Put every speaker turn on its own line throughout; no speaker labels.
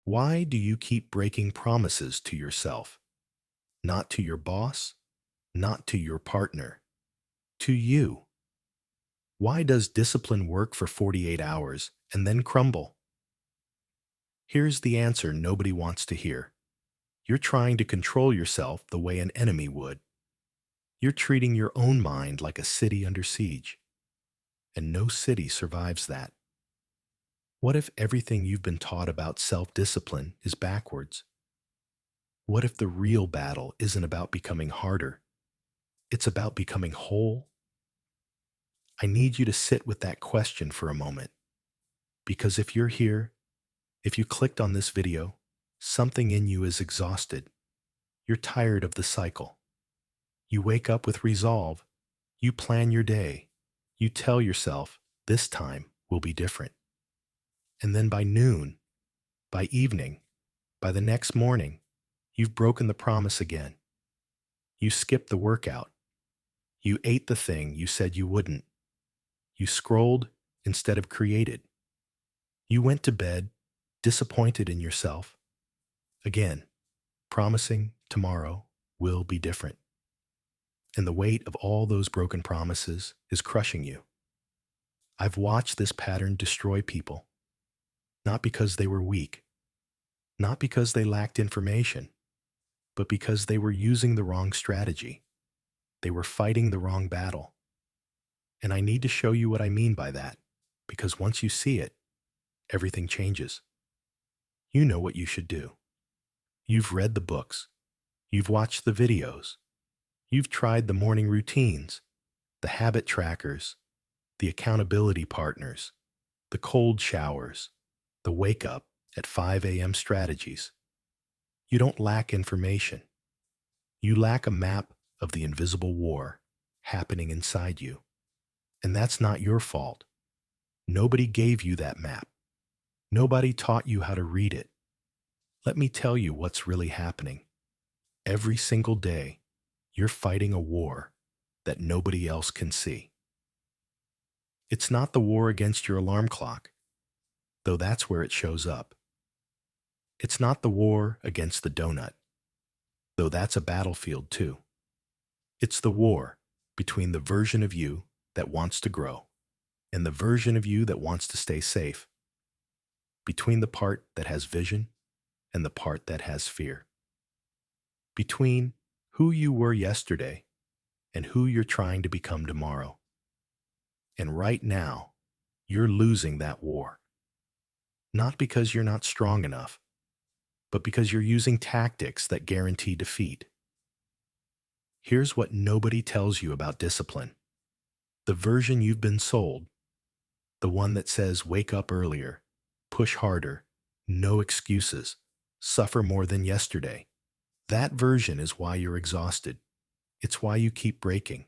Why do you keep breaking promises to yourself? Not to your boss, not to your partner, to you. Why does discipline work for 48 hours and then crumble? Here's the answer nobody wants to hear. You're trying to control yourself the way an enemy would. You're treating your own mind like a city under siege, and no city survives that. What if everything you've been taught about self-discipline is backwards? What if the real battle isn't about becoming harder? It's about becoming whole? I need you to sit with that question for a moment, because if you're here, if you clicked on this video, something in you is exhausted. You're tired of the cycle. You wake up with resolve. You plan your day. You tell yourself, this time will be different. And then by noon, by evening, by the next morning, you've broken the promise again. You skipped the workout. You ate the thing you said you wouldn't. You scrolled instead of created. You went to bed disappointed in yourself. Again, promising tomorrow will be different. And the weight of all those broken promises is crushing you. I've watched this pattern destroy people, not because they were weak, not because they lacked information, but because they were using the wrong strategy. They were fighting the wrong battle. And I need to show you what I mean by that, because once you see it, everything changes. You know what you should do. You've read the books. You've watched the videos. You've tried the morning routines, the habit trackers, the accountability partners, the cold showers, the wake up at 5 a.m. strategies. You don't lack information. You lack a map of the invisible war happening inside you. And that's not your fault. Nobody gave you that map. Nobody taught you how to read it. Let me tell you what's really happening. Every single day, you're fighting a war that nobody else can see. It's not the war against your alarm clock, though that's where it shows up. It's not the war against the donut, though that's a battlefield too. It's the war between the version of you that wants to grow and the version of you that wants to stay safe, between the part that has vision and the part that has fear, between who you were yesterday and who you're trying to become tomorrow. And right now, you're losing that war. Not because you're not strong enough, but because you're using tactics that guarantee defeat. Here's what nobody tells you about discipline. The version you've been sold, the one that says wake up earlier, push harder, no excuses, suffer more than yesterday. That version is why you're exhausted. It's why you keep breaking.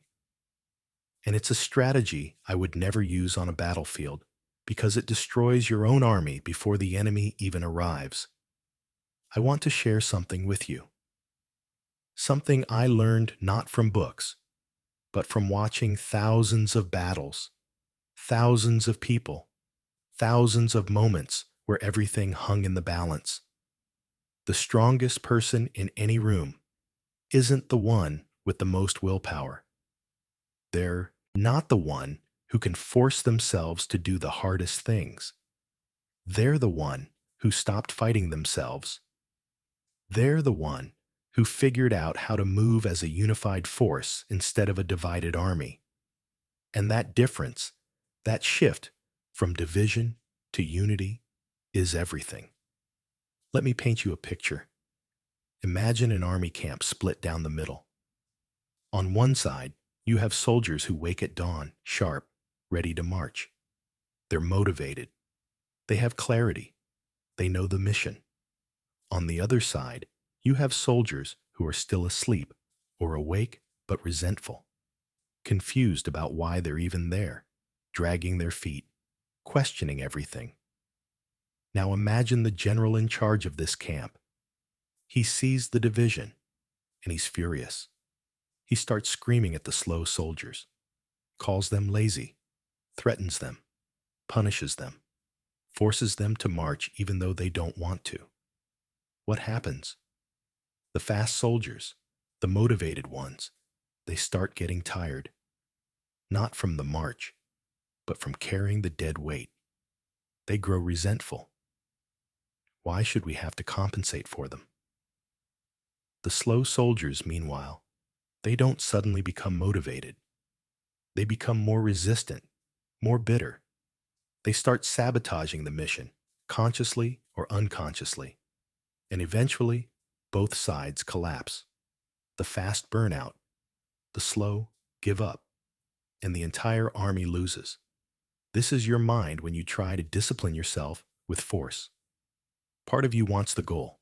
And it's a strategy I would never use on a battlefield because it destroys your own army before the enemy even arrives. I want to share something with you. Something I learned not from books, but from watching thousands of battles, thousands of people, thousands of moments where everything hung in the balance. The strongest person in any room isn't the one with the most willpower. They're not the one who can force themselves to do the hardest things. They're the one who stopped fighting themselves. They're the one who figured out how to move as a unified force instead of a divided army. And that difference, that shift from division to unity, is everything. Let me paint you a picture. Imagine an army camp split down the middle. On one side, you have soldiers who wake at dawn, sharp, ready to march. They're motivated. They have clarity. They know the mission. On the other side, you have soldiers who are still asleep or awake but resentful, confused about why they're even there, dragging their feet, questioning everything. Now imagine the general in charge of this camp. He sees the division, and he's furious. He starts screaming at the slow soldiers, calls them lazy, threatens them, punishes them, forces them to march even though they don't want to. what happens? The fast soldiers, the motivated ones, they start getting tired, not from the march, but from carrying the dead weight. They grow resentful. Why should we have to compensate for them? The slow soldiers, meanwhile, they don't suddenly become motivated. They become more resistant, more bitter. They start sabotaging the mission, consciously or unconsciously. And eventually, both sides collapse. The fast burnout, the slow give up, and the entire army loses. This is your mind when you try to discipline yourself with force. Part of you wants the goal.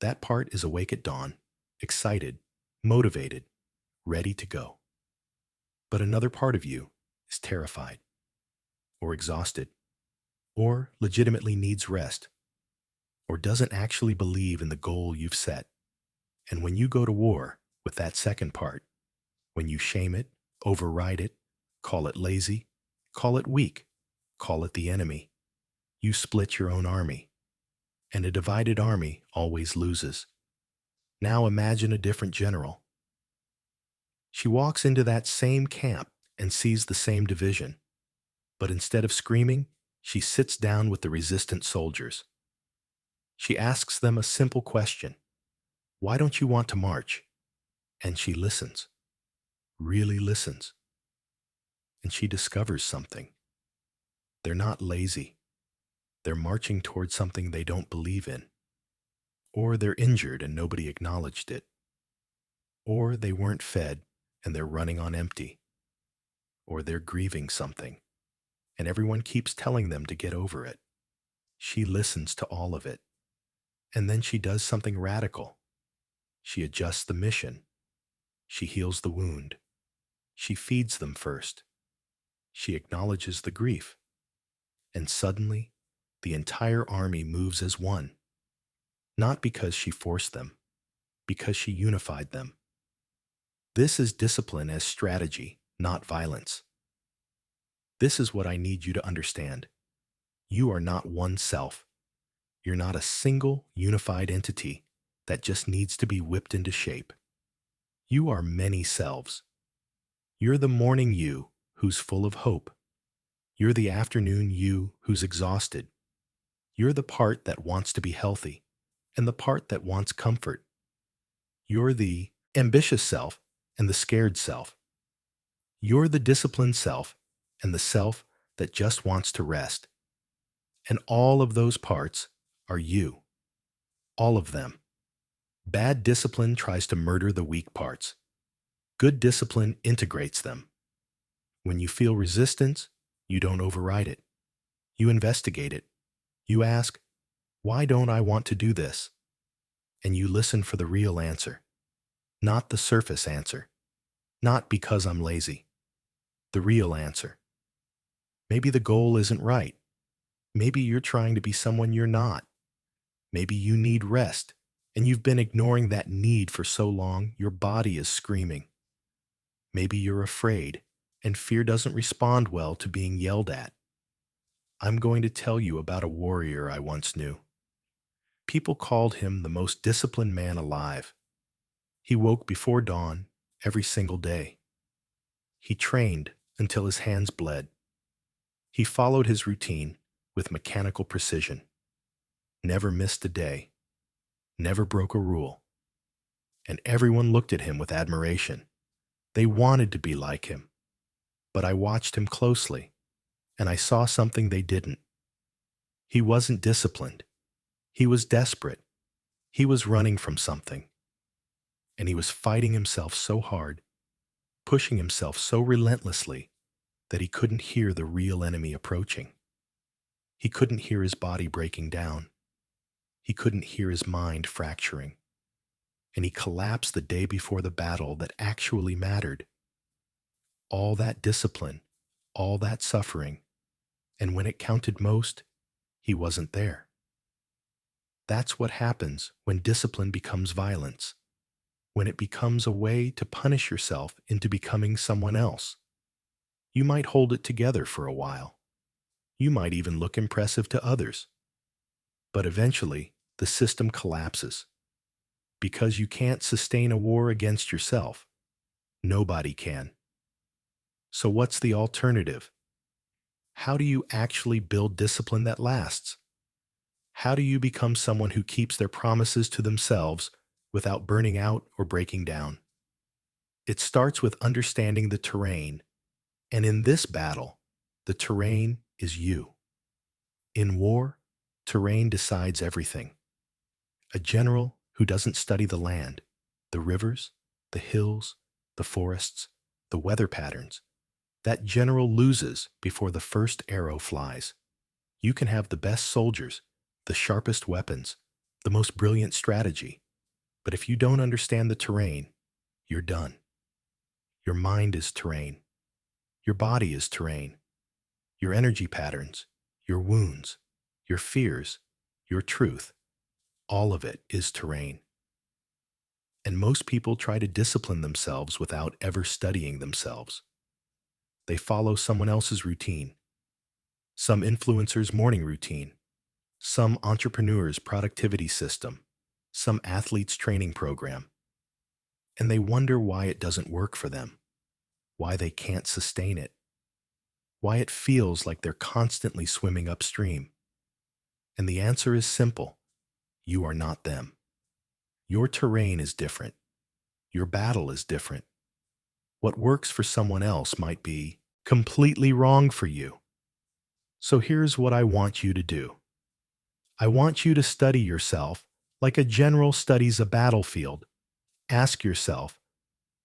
That part is awake at dawn, excited, motivated, ready to go. But another part of you is terrified, or exhausted, or legitimately needs rest, or doesn't actually believe in the goal you've set. And when you go to war with that second part, when you shame it, override it, call it lazy, call it weak, call it the enemy, you split your own army. And a divided army always loses. Now imagine a different general. She walks into that same camp and sees the same division. But instead of screaming, she sits down with the resistant soldiers. She asks them a simple question. Why don't you want to march? And she listens, really listens. And she discovers something. They're not lazy. They're marching towards something they don't believe in. Or they're injured and nobody acknowledged it. Or they weren't fed and they're running on empty. Or they're grieving something, and everyone keeps telling them to get over it. She listens to all of it. And then she does something radical. She adjusts the mission. She heals the wound. She feeds them first. She acknowledges the grief. And suddenly, the entire army moves as one. Not because she forced them, because she unified them. This is discipline as strategy, not violence. This is what I need you to understand. You are not one self. You're not a single, unified entity that just needs to be whipped into shape. You are many selves. You're the morning you who's full of hope. You're the afternoon you who's exhausted. You're the part that wants to be healthy and the part that wants comfort. You're the ambitious self and the scared self. You're the disciplined self and the self that just wants to rest. And all of those parts are you. All of them. Bad discipline tries to murder the weak parts. Good discipline integrates them. When you feel resistance, you don't override it. You investigate it. You ask, why don't I want to do this? And you listen for the real answer, not the surface answer, not because I'm lazy. The real answer. Maybe the goal isn't right. Maybe you're trying to be someone you're not. Maybe you need rest, and you've been ignoring that need for so long your body is screaming. Maybe you're afraid, and fear doesn't respond well to being yelled at. I'm going to tell you about a warrior I once knew. People called him the most disciplined man alive. He woke before dawn every single day. He trained until his hands bled. He followed his routine with mechanical precision. Never missed a day. Never broke a rule. And everyone looked at him with admiration. They wanted to be like him. But I watched him closely, and I saw something they didn't. He wasn't disciplined. He was desperate. He was running from something. And he was fighting himself so hard, pushing himself so relentlessly, that he couldn't hear the real enemy approaching. He couldn't hear his body breaking down. He couldn't hear his mind fracturing. And he collapsed the day before the battle that actually mattered. All that discipline, all that suffering, and when it counted most, he wasn't there. That's what happens when discipline becomes violence, when it becomes a way to punish yourself into becoming someone else. You might hold it together for a while. You might even look impressive to others. But eventually, the system collapses because you can't sustain a war against yourself. Nobody can. So what's the alternative? How do you actually build discipline that lasts? How do you become someone who keeps their promises to themselves without burning out or breaking down? It starts with understanding the terrain, and in this battle, the terrain is you. In war, terrain decides everything. A general who doesn't study the land, the rivers, the hills, the forests, the weather patterns, that general loses before the first arrow flies. You can have the best soldiers, the sharpest weapons, the most brilliant strategy, but if you don't understand the terrain, you're done. Your mind is terrain. Your body is terrain. Your energy patterns, your wounds, your fears, your truth, all of it is terrain. And most people try to discipline themselves without ever studying themselves. They follow someone else's routine, some influencer's morning routine, some entrepreneur's productivity system, some athlete's training program, and they wonder why it doesn't work for them, why they can't sustain it, why it feels like they're constantly swimming upstream. And the answer is simple. You are not them. Your terrain is different. Your battle is different. What works for someone else might be completely wrong for you. So here's what I want you to do. I want you to study yourself like a general studies a battlefield. Ask yourself,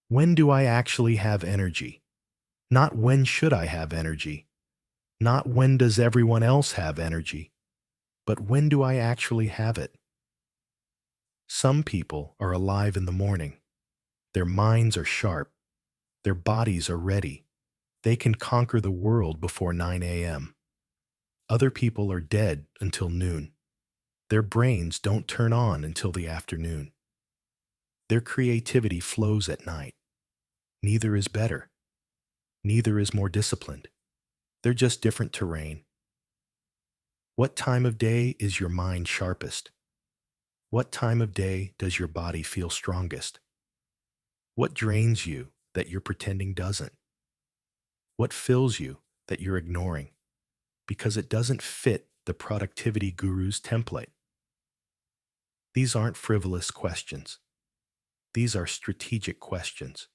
when do I actually have energy? Not when should I have energy? Not when does everyone else have energy? But when do I actually have it? Some people are alive in the morning. Their minds are sharp. Their bodies are ready. They can conquer the world before 9 a.m. Other people are dead until noon. Their brains don't turn on until the afternoon. Their creativity flows at night. Neither is better. Neither is more disciplined. They're just different terrain. What time of day is your mind sharpest? What time of day does your body feel strongest? What drains you that you're pretending doesn't? What fills you that you're ignoring because it doesn't fit the productivity guru's template? These aren't frivolous questions. These are strategic questions.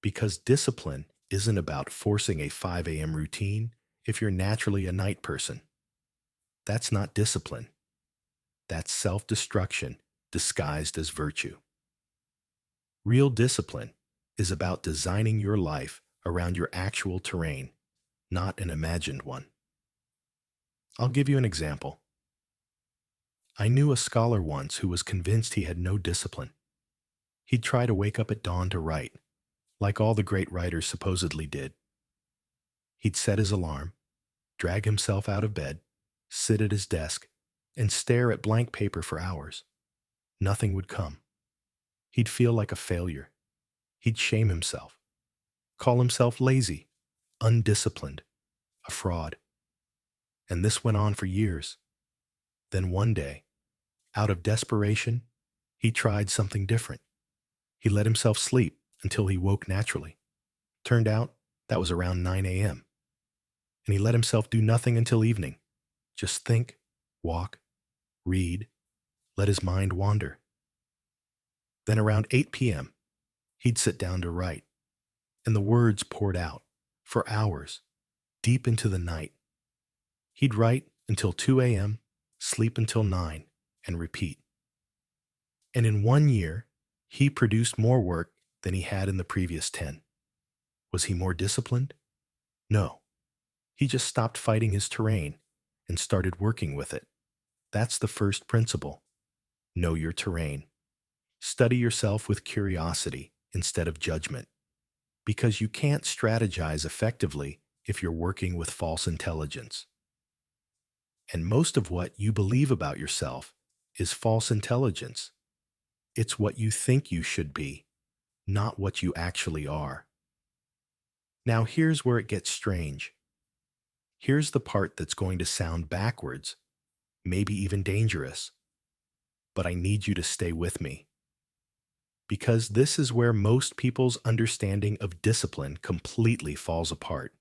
Because discipline isn't about forcing a 5 a.m. routine if you're naturally a night person. That's not discipline. That's self-destruction disguised as virtue. Real discipline is about designing your life around your actual terrain, not an imagined one. I'll give you an example. I knew a scholar once who was convinced he had no discipline. He'd try to wake up at dawn to write, like all the great writers supposedly did. He'd set his alarm, drag himself out of bed, sit at his desk, and stare at blank paper for hours. Nothing would come. He'd feel like a failure. He'd shame himself, call himself lazy, undisciplined, a fraud. And this went on for years. Then one day, out of desperation, he tried something different. He let himself sleep until he woke naturally. Turned out that was around 9 a.m. And he let himself do nothing until evening. Just think, walk, read, let his mind wander. Then around 8 p.m., he'd sit down to write, and the words poured out for hours, deep into the night. He'd write until 2 a.m., sleep until 9, and repeat. And in 1 year, he produced more work than he had in the previous 10. Was he more disciplined? No. He just stopped fighting his terrain and started working with it. That's the first principle. Know your terrain. Study yourself with curiosity instead of judgment, because you can't strategize effectively if you're working with false intelligence. And most of what you believe about yourself is false intelligence. It's what you think you should be, not what you actually are. Now here's where it gets strange. Here's the part that's going to sound backwards, maybe even dangerous. but I need you to stay with me. Because this is where most people's understanding of discipline completely falls apart.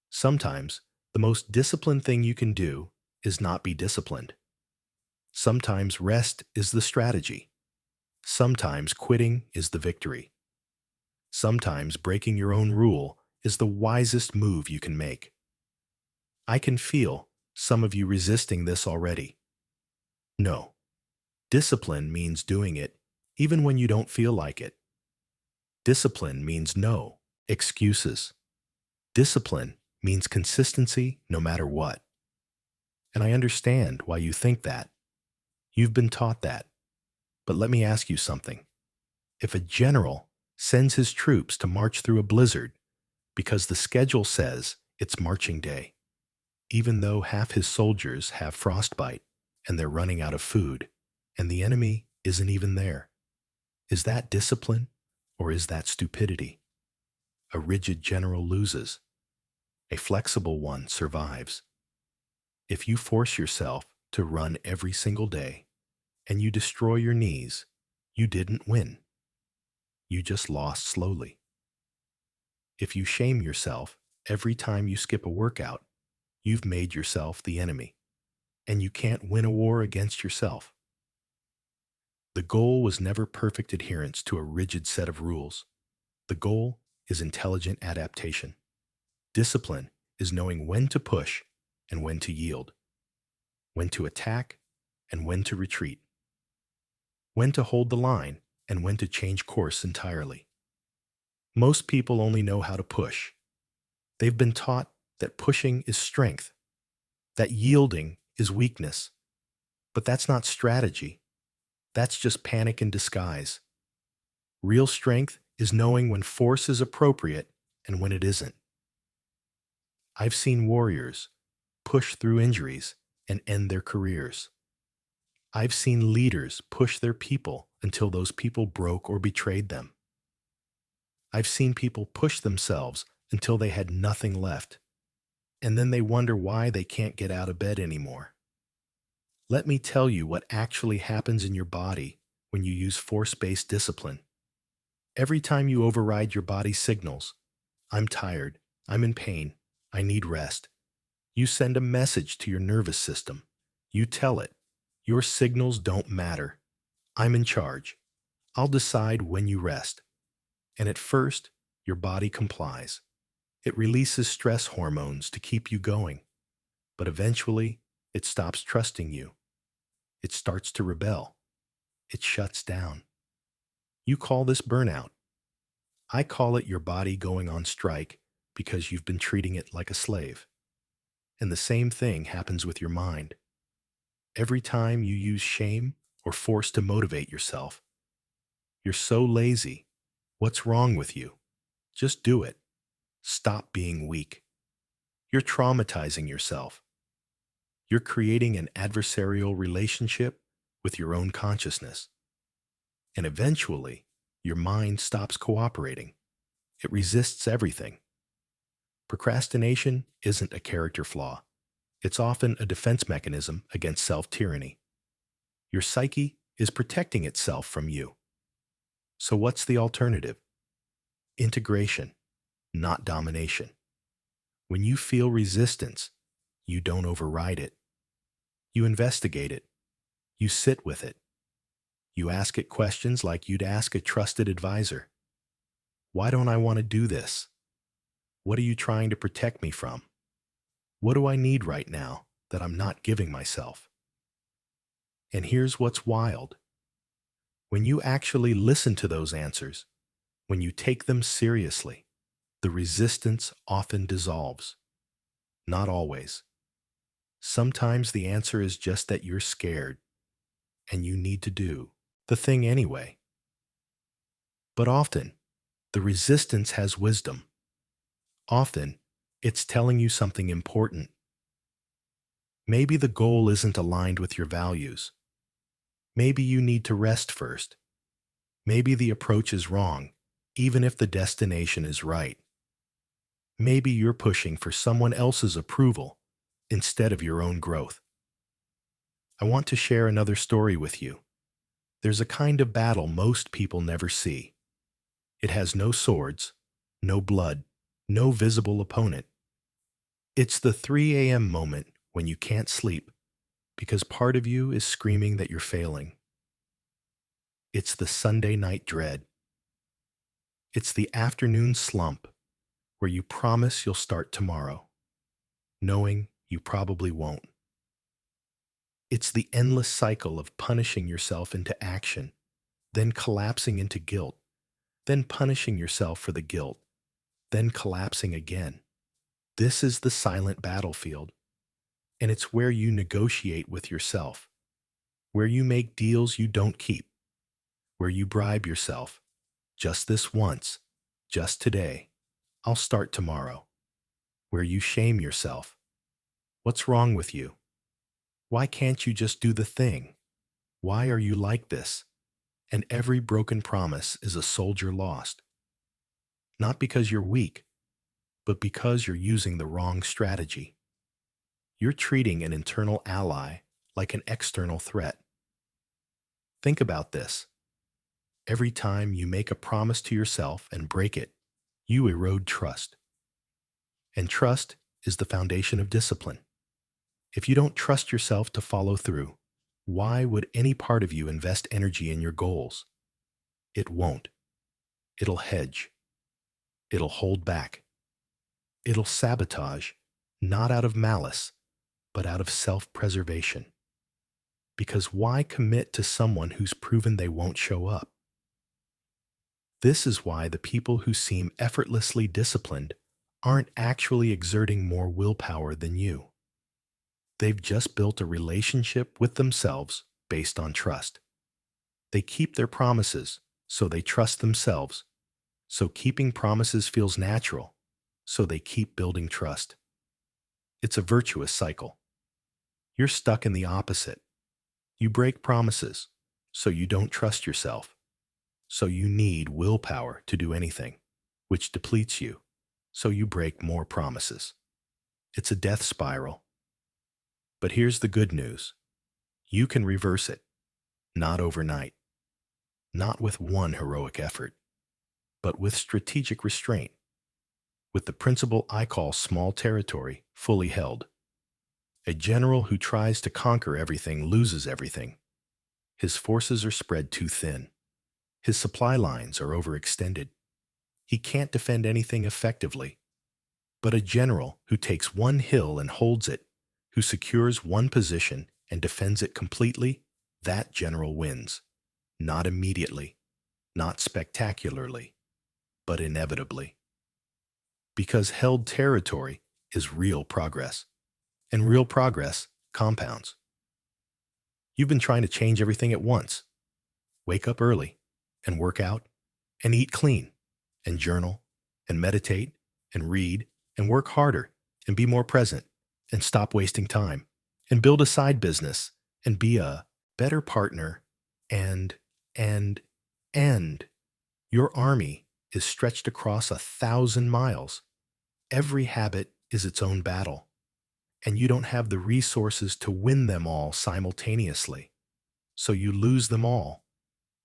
Sometimes, the most disciplined thing you can do is not be disciplined. Sometimes rest is the strategy. Sometimes quitting is the victory. Sometimes breaking your own rule is the wisest move you can make. I can feel some of you resisting this already. No, discipline means doing it even when you don't feel like it. Discipline means no excuses. Discipline means consistency no matter what. And I understand why you think that. You've been taught that. But let me ask you something. If a general sends his troops to march through a blizzard because the schedule says it's marching day, even though half his soldiers have frostbite and they're running out of food, and the enemy isn't even there, is that discipline or is that stupidity? A rigid general loses. A flexible one survives. If you force yourself to run every single day and you destroy your knees, you didn't win. You just lost slowly. If you shame yourself every time you skip a workout, you've made yourself the enemy, and you can't win a war against yourself. The goal was never perfect adherence to a rigid set of rules. The goal is intelligent adaptation. Discipline is knowing when to push and when to yield, when to attack and when to retreat, when to hold the line and when to change course entirely. Most people only know how to push. They've been taught that pushing is strength, that yielding is weakness. But that's not strategy. That's just panic in disguise. Real strength is knowing when force is appropriate and when it isn't. I've seen warriors push through injuries and end their careers. I've seen leaders push their people until those people broke or betrayed them. I've seen people push themselves until they had nothing left, and then they wonder why they can't get out of bed anymore. Let me tell you what actually happens in your body when you use force-based discipline. Every time you override your body's signals, I'm tired, I'm in pain, I need rest, you send a message to your nervous system. You tell it, your signals don't matter. I'm in charge. I'll decide when you rest. And at first, your body complies. It releases stress hormones to keep you going. But eventually, it stops trusting you. It starts to rebel. It shuts down. You call this burnout. I call it your body going on strike because you've been treating it like a slave. And the same thing happens with your mind. Every time you use shame or force to motivate yourself, you're so lazy. What's wrong with you? Just do it. Stop being weak. You're traumatizing yourself. You're creating an adversarial relationship with your own consciousness. And eventually, your mind stops cooperating. It resists everything. Procrastination isn't a character flaw. It's often a defense mechanism against self-tyranny. Your psyche is protecting itself from you. So what's the alternative? Integration, not domination. When you feel resistance, you don't override it. You investigate it. You sit with it. You ask it questions like you'd ask a trusted advisor. Why don't I want to do this? What are you trying to protect me from? What do I need right now that I'm not giving myself? And here's what's wild. When you actually listen to those answers, when you take them seriously, the resistance often dissolves. Not always. Sometimes the answer is just that you're scared and you need to do the thing anyway. But often, the resistance has wisdom. Often, it's telling you something important. Maybe the goal isn't aligned with your values. Maybe you need to rest first. Maybe the approach is wrong, even if the destination is right. Maybe you're pushing for someone else's approval instead of your own growth. I want to share another story with you. There's a kind of battle most people never see. It has no swords, no blood, no visible opponent. It's the 3 a.m. moment when you can't sleep because part of you is screaming that you're failing. It's the Sunday night dread. It's the afternoon slump where you promise you'll start tomorrow, knowing you probably won't. It's the endless cycle of punishing yourself into action, then collapsing into guilt, then punishing yourself for the guilt, then collapsing again. This is the silent battlefield, and it's where you negotiate with yourself, where you make deals you don't keep, where you bribe yourself. Just this once, just today, I'll start tomorrow. Where you shame yourself. What's wrong with you? Why can't you just do the thing? Why are you like this? And every broken promise is a soldier lost. Not because you're weak, but because you're using the wrong strategy. You're treating an internal ally like an external threat. Think about this. Every time you make a promise to yourself and break it, you erode trust. And trust is the foundation of discipline. If you don't trust yourself to follow through, why would any part of you invest energy in your goals? It won't. It'll hedge. It'll hold back. It'll sabotage, not out of malice, but out of self-preservation. Because why commit to someone who's proven they won't show up? This is why the people who seem effortlessly disciplined aren't actually exerting more willpower than you. They've just built a relationship with themselves based on trust. They keep their promises, so they trust themselves. So keeping promises feels natural, so they keep building trust. It's a virtuous cycle. You're stuck in the opposite. You break promises, so you don't trust yourself. So you need willpower to do anything, which depletes you, so you break more promises. It's a death spiral. But here's the good news. You can reverse it, not overnight, not with one heroic effort, but with strategic restraint, with the principle I call small territory fully held. A general who tries to conquer everything loses everything. His forces are spread too thin. His supply lines are overextended. He can't defend anything effectively. But a general who takes one hill and holds it, who secures one position and defends it completely, that general wins. Not immediately, not spectacularly, but inevitably. Because held territory is real progress, and real progress compounds. You've been trying to change everything at once. Wake up early, and work out, and eat clean, and journal, and meditate, and read, and work harder, and be more present, and stop wasting time, and build a side business, and be a better partner, and your army is stretched across 1,000 miles. Every habit is its own battle, and you don't have the resources to win them all simultaneously. So you lose them all,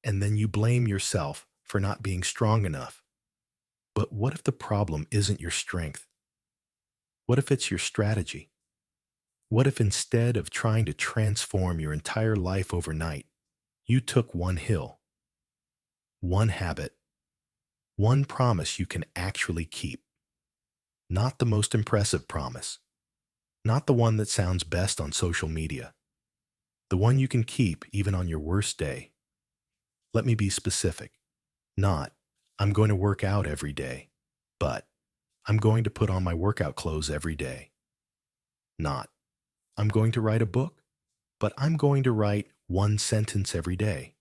and then you blame yourself for not being strong enough. But what if the problem isn't your strength? What if it's your strategy? What if instead of trying to transform your entire life overnight, you took one hill, one habit, one promise you can actually keep? Not the most impressive promise, not the one that sounds best on social media, the one you can keep even on your worst day. Let me be specific. Not, I'm going to work out every day, but I'm going to put on my workout clothes every day. Not, I'm going to write a book, but I'm going to write one sentence every day.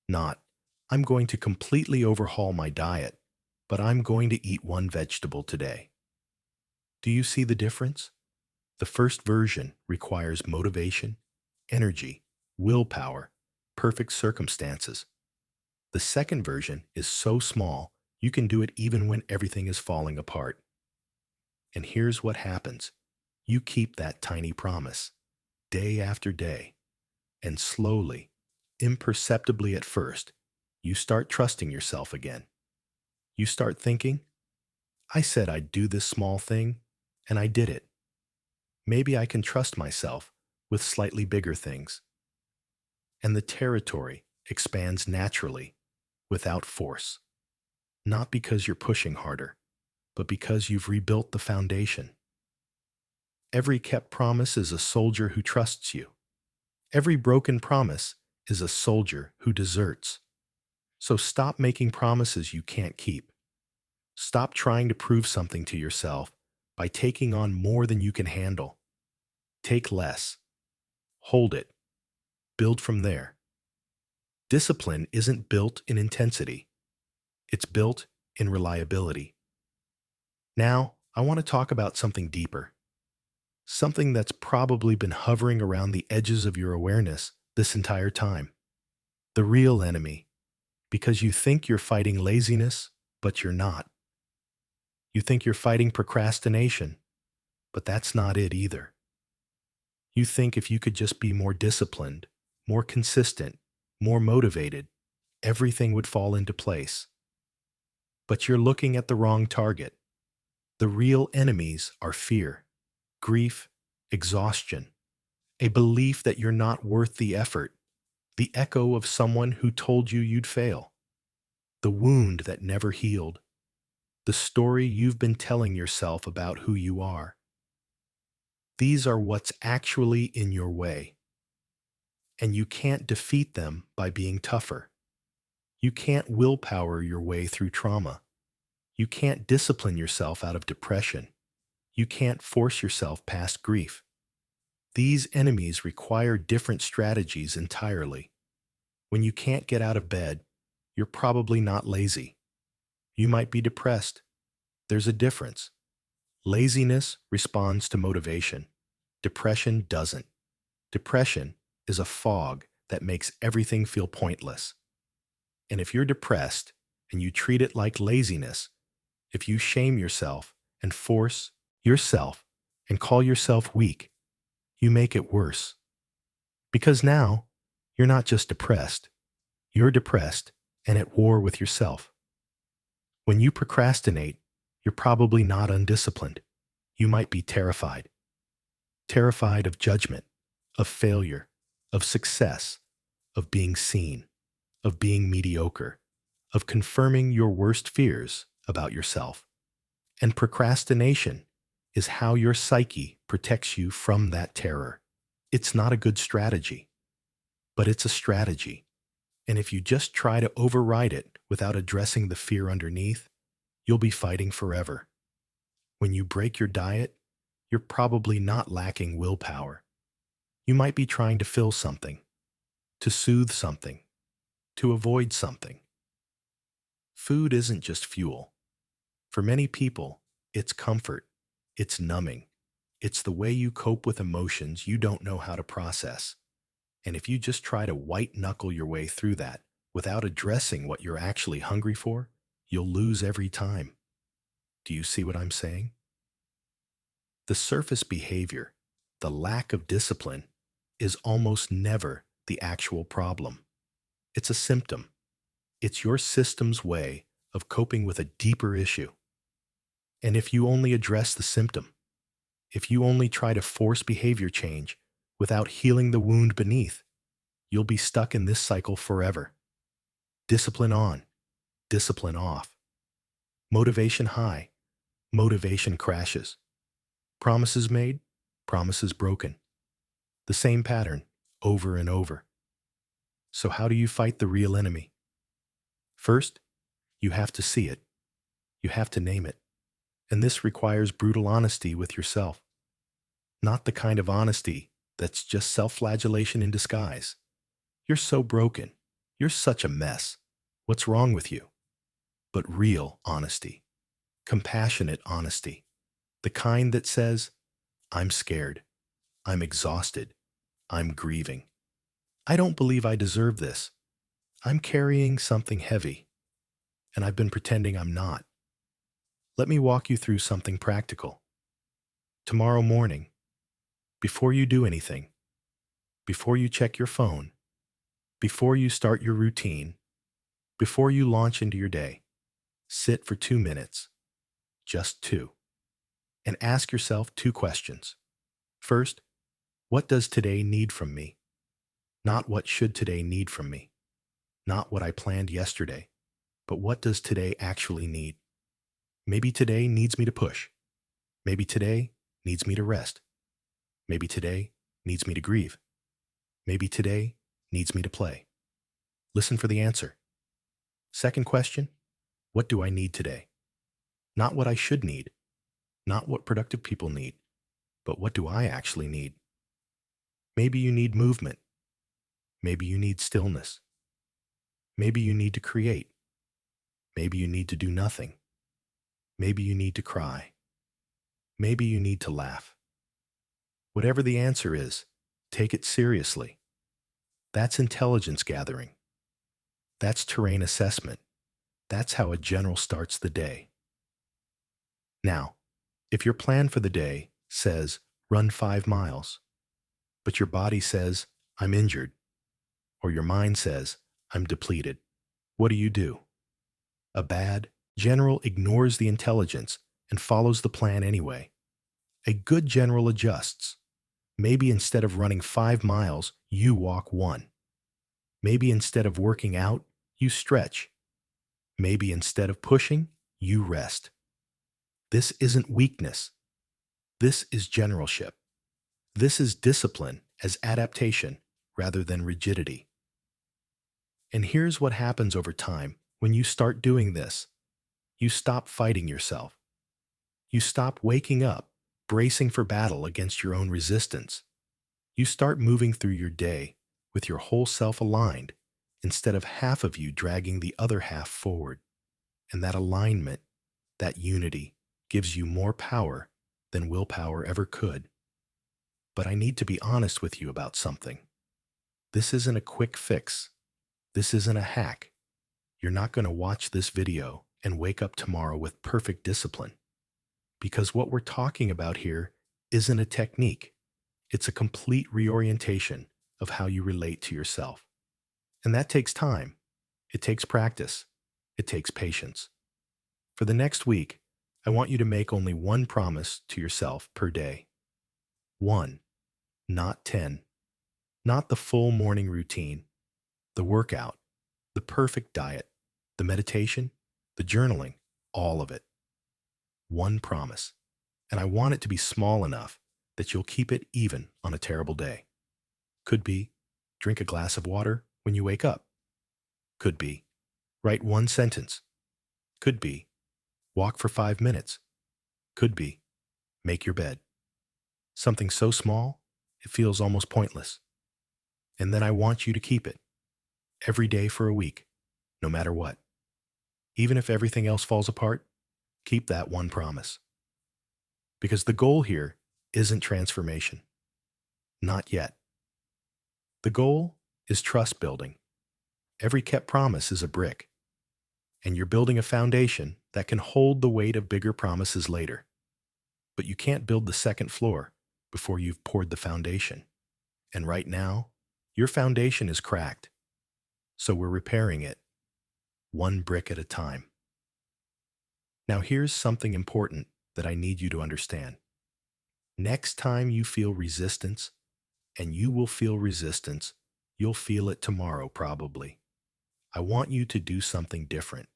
Not, I'm going to completely overhaul my diet, but I'm going to eat one vegetable today. Do you see the difference? The first version requires motivation, energy, willpower, perfect circumstances. The second version is so small, you can do it even when everything is falling apart. And here's what happens. You keep that tiny promise, day after day. And slowly, imperceptibly at first, you start trusting yourself again. You start thinking, I said I'd do this small thing, and I did it. Maybe I can trust myself with slightly bigger things. And the territory expands naturally, without force. Not because you're pushing harder, but because you've rebuilt the foundation. Every kept promise is a soldier who trusts you. Every broken promise is a soldier who deserts. So stop making promises you can't keep. Stop trying to prove something to yourself by taking on more than you can handle. Take less. Hold it. Build from there. Discipline isn't built in intensity. It's built in reliability. Now, I want to talk about something deeper. Something that's probably been hovering around the edges of your awareness this entire time. The real enemy. Because you think you're fighting laziness, but you're not. You think you're fighting procrastination, but that's not it either. You think if you could just be more disciplined, more consistent, more motivated, everything would fall into place. But you're looking at the wrong target. The real enemies are fear, grief, exhaustion, a belief that you're not worth the effort, the echo of someone who told you you'd fail, the wound that never healed, the story you've been telling yourself about who you are. These are what's actually in your way. And you can't defeat them by being tougher. You can't willpower your way through trauma. You can't discipline yourself out of depression. You can't force yourself past grief. These enemies require different strategies entirely. When you can't get out of bed, you're probably not lazy. You might be depressed. There's a difference. Laziness responds to motivation. Depression doesn't. Depression is a fog that makes everything feel pointless. And if you're depressed and you treat it like laziness, if you shame yourself and force yourself and call yourself weak, you make it worse. Because now, you're not just depressed. You're depressed and at war with yourself. When you procrastinate, you're probably not undisciplined. You might be terrified. Terrified of judgment, of failure, of success, of being seen, of being mediocre, of confirming your worst fears about yourself. And procrastination is how your psyche protects you from that terror. It's not a good strategy, but it's a strategy. And if you just try to override it without addressing the fear underneath, you'll be fighting forever. When you break your diet, you're probably not lacking willpower. You might be trying to fill something, to soothe something, to avoid something. Food isn't just fuel. For many people, it's comfort, it's numbing, it's the way you cope with emotions you don't know how to process. And if you just try to white-knuckle your way through that without addressing what you're actually hungry for, you'll lose every time. Do you see what I'm saying? The surface behavior, the lack of discipline, is almost never the actual problem. It's a symptom. It's your system's way of coping with a deeper issue. And if you only address the symptom, if you only try to force behavior change without healing the wound beneath, you'll be stuck in this cycle forever. Discipline on, discipline off. Motivation high, motivation crashes. Promises made, promises broken. The same pattern, over and over. So how do you fight the real enemy? First, you have to see it. You have to name it. And this requires brutal honesty with yourself. Not the kind of honesty that's just self-flagellation in disguise. You're so broken. You're such a mess. What's wrong with you? But real honesty. Compassionate honesty. The kind that says, I'm scared. I'm exhausted. I'm grieving. I don't believe I deserve this. I'm carrying something heavy. And I've been pretending I'm not. Let me walk you through something practical. Tomorrow morning, before you do anything, before you check your phone, before you start your routine, before you launch into your day, sit for 2 minutes, just two, and ask yourself two questions. First, what does today need from me? Not what should today need from me, not what I planned yesterday, but what does today actually need? Maybe today needs me to push. Maybe today needs me to rest. Maybe today needs me to grieve. Maybe today needs me to play. Listen for the answer. Second question, what do I need today? Not what I should need, not what productive people need, but what do I actually need? Maybe you need movement. Maybe you need stillness. Maybe you need to create. Maybe you need to do nothing. Maybe you need to cry. Maybe you need to laugh. Whatever the answer is, take it seriously. That's intelligence gathering. That's terrain assessment. That's how a general starts the day. Now, if your plan for the day says run 5 miles, but your body says I'm injured, or your mind says I'm depleted, what do? A bad general ignores the intelligence and follows the plan anyway. A good general adjusts. Maybe instead of running 5 miles, you walk 1. Maybe instead of working out, you stretch. Maybe instead of pushing, you rest. This isn't weakness. This is generalship. This is discipline as adaptation rather than rigidity. And here's what happens over time when you start doing this. You stop fighting yourself. You stop waking up, bracing for battle against your own resistance. You start moving through your day with your whole self aligned instead of half of you dragging the other half forward. And that alignment, that unity, gives you more power than willpower ever could. But I need to be honest with you about something. This isn't a quick fix. This isn't a hack. You're not going to watch this video and wake up tomorrow with perfect discipline. Because what we're talking about here isn't a technique. It's a complete reorientation of how you relate to yourself. And that takes time. It takes practice. It takes patience. For the next week, I want you to make only one promise to yourself per day. 1, not 10. Not the full morning routine, the workout, the perfect diet, the meditation, the journaling, all of it. One promise. And I want it to be small enough that you'll keep it even on a terrible day. Could be, drink a glass of water when you wake up. Could be, write one sentence. Could be, walk for 5 minutes. Could be, make your bed. Something so small, it feels almost pointless. And then I want you to keep it. Every day for a week, no matter what. Even if everything else falls apart, keep that one promise. Because the goal here isn't transformation. Not yet. The goal is trust building. Every kept promise is a brick. And you're building a foundation that can hold the weight of bigger promises later. But you can't build the second floor before you've poured the foundation. And right now, your foundation is cracked. So we're repairing it, one brick at a time. Now here's something important that I need you to understand. Next time you feel resistance, and you will feel resistance, you'll feel it tomorrow probably. I want you to do something different.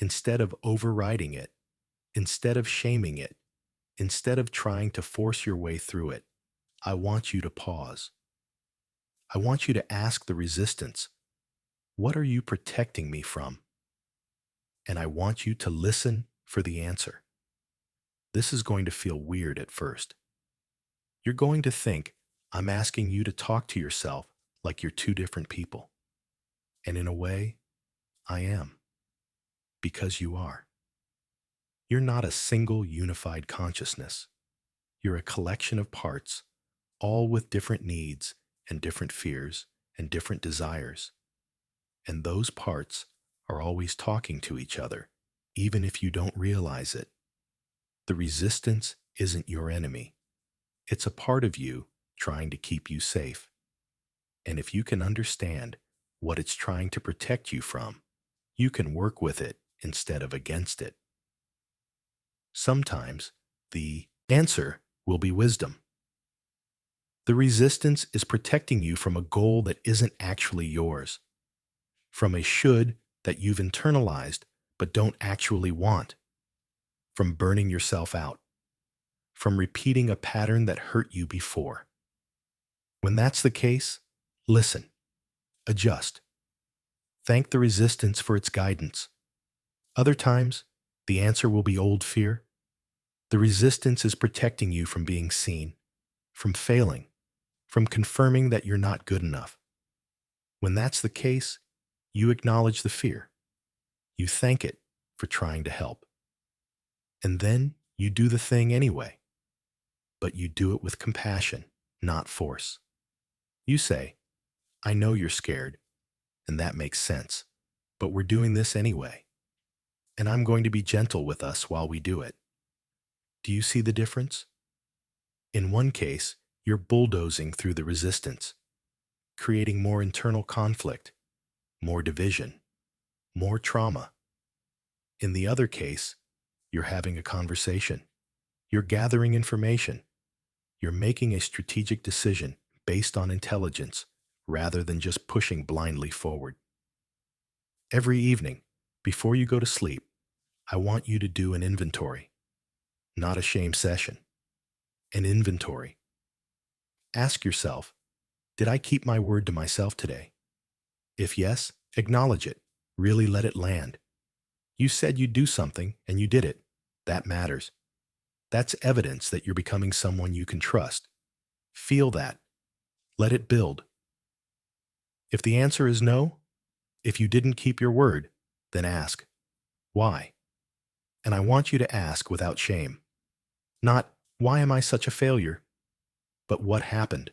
Instead of overriding it, instead of shaming it, instead of trying to force your way through it, I want you to pause. I want you to ask the resistance, what are you protecting me from? And I want you to listen for the answer. This is going to feel weird at first. You're going to think I'm asking you to talk to yourself like you're two different people. And in a way, I am. Because you are. You're not a single unified consciousness. You're a collection of parts, all with different needs and different fears and different desires. And those parts are always talking to each other, even if you don't realize it. The resistance isn't your enemy. It's a part of you trying to keep you safe. And if you can understand what it's trying to protect you from, you can work with it instead of against it. Sometimes the answer will be wisdom. The resistance is protecting you from a goal that isn't actually yours, from a should that you've internalized but don't actually want, from burning yourself out, from repeating a pattern that hurt you before. When that's the case, listen, adjust. Thank the resistance for its guidance. Other times, the answer will be old fear. The resistance is protecting you from being seen, from failing, from confirming that you're not good enough. When that's the case, you acknowledge the fear. You thank it for trying to help. And then you do the thing anyway. But you do it with compassion, not force. You say, I know you're scared, and that makes sense, but we're doing this anyway. And I'm going to be gentle with us while we do it. Do you see the difference? In one case, you're bulldozing through the resistance, creating more internal conflict, more division, more trauma. In the other case, you're having a conversation. You're gathering information. You're making a strategic decision based on intelligence rather than just pushing blindly forward. Every evening, before you go to sleep, I want you to do an inventory, not a shame session, an inventory. Ask yourself, did I keep my word to myself today? If yes, acknowledge it. Really let it land. You said you'd do something and you did it. That matters. That's evidence that you're becoming someone you can trust. Feel that. Let it build. If the answer is no, if you didn't keep your word, then ask, why? And I want you to ask without shame. Not, why am I such a failure? But what happened?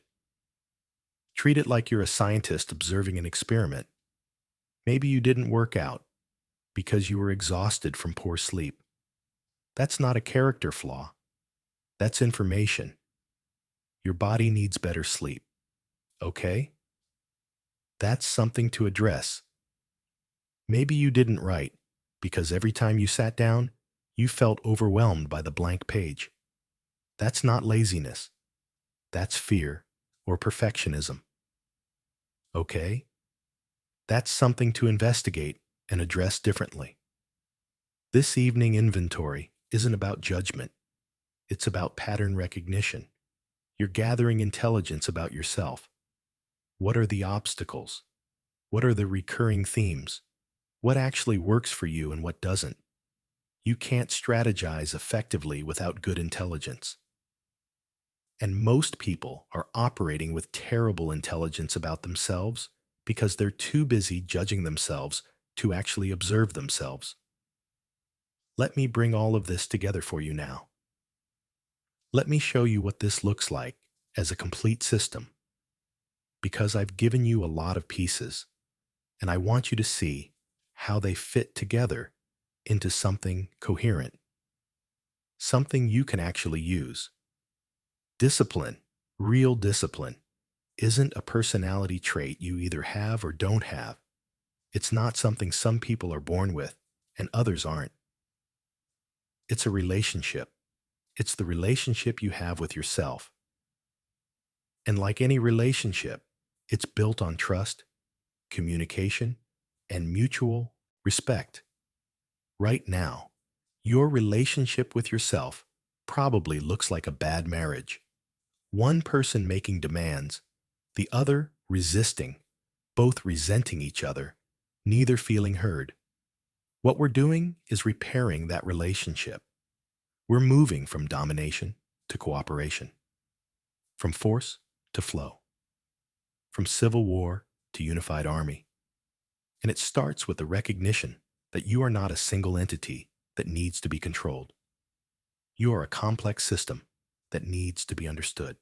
Treat it like you're a scientist observing an experiment. Maybe you didn't work out because you were exhausted from poor sleep. That's not a character flaw. That's information. Your body needs better sleep. Okay? That's something to address. Maybe you didn't write because every time you sat down, you felt overwhelmed by the blank page. That's not laziness. That's fear or perfectionism. Okay? That's something to investigate and address differently. This evening inventory isn't about judgment. It's about pattern recognition. You're gathering intelligence about yourself. What are the obstacles? What are the recurring themes? What actually works for you and what doesn't? You can't strategize effectively without good intelligence. And most people are operating with terrible intelligence about themselves because they're too busy judging themselves to actually observe themselves. Let me bring all of this together for you now. Let me show you what this looks like as a complete system, because I've given you a lot of pieces, and I want you to see how they fit together into something coherent, something you can actually use. Discipline, real discipline, isn't a personality trait you either have or don't have. It's not something some people are born with and others aren't. It's a relationship. It's the relationship you have with yourself. And like any relationship, it's built on trust, communication, and mutual respect. Right now, your relationship with yourself probably looks like a bad marriage. One person making demands, the other resisting, both resenting each other, neither feeling heard. What we're doing is repairing that relationship. We're moving from domination to cooperation, from force to flow, from civil war to unified army. And it starts with the recognition that you are not a single entity that needs to be controlled. You are a complex system that needs to be understood.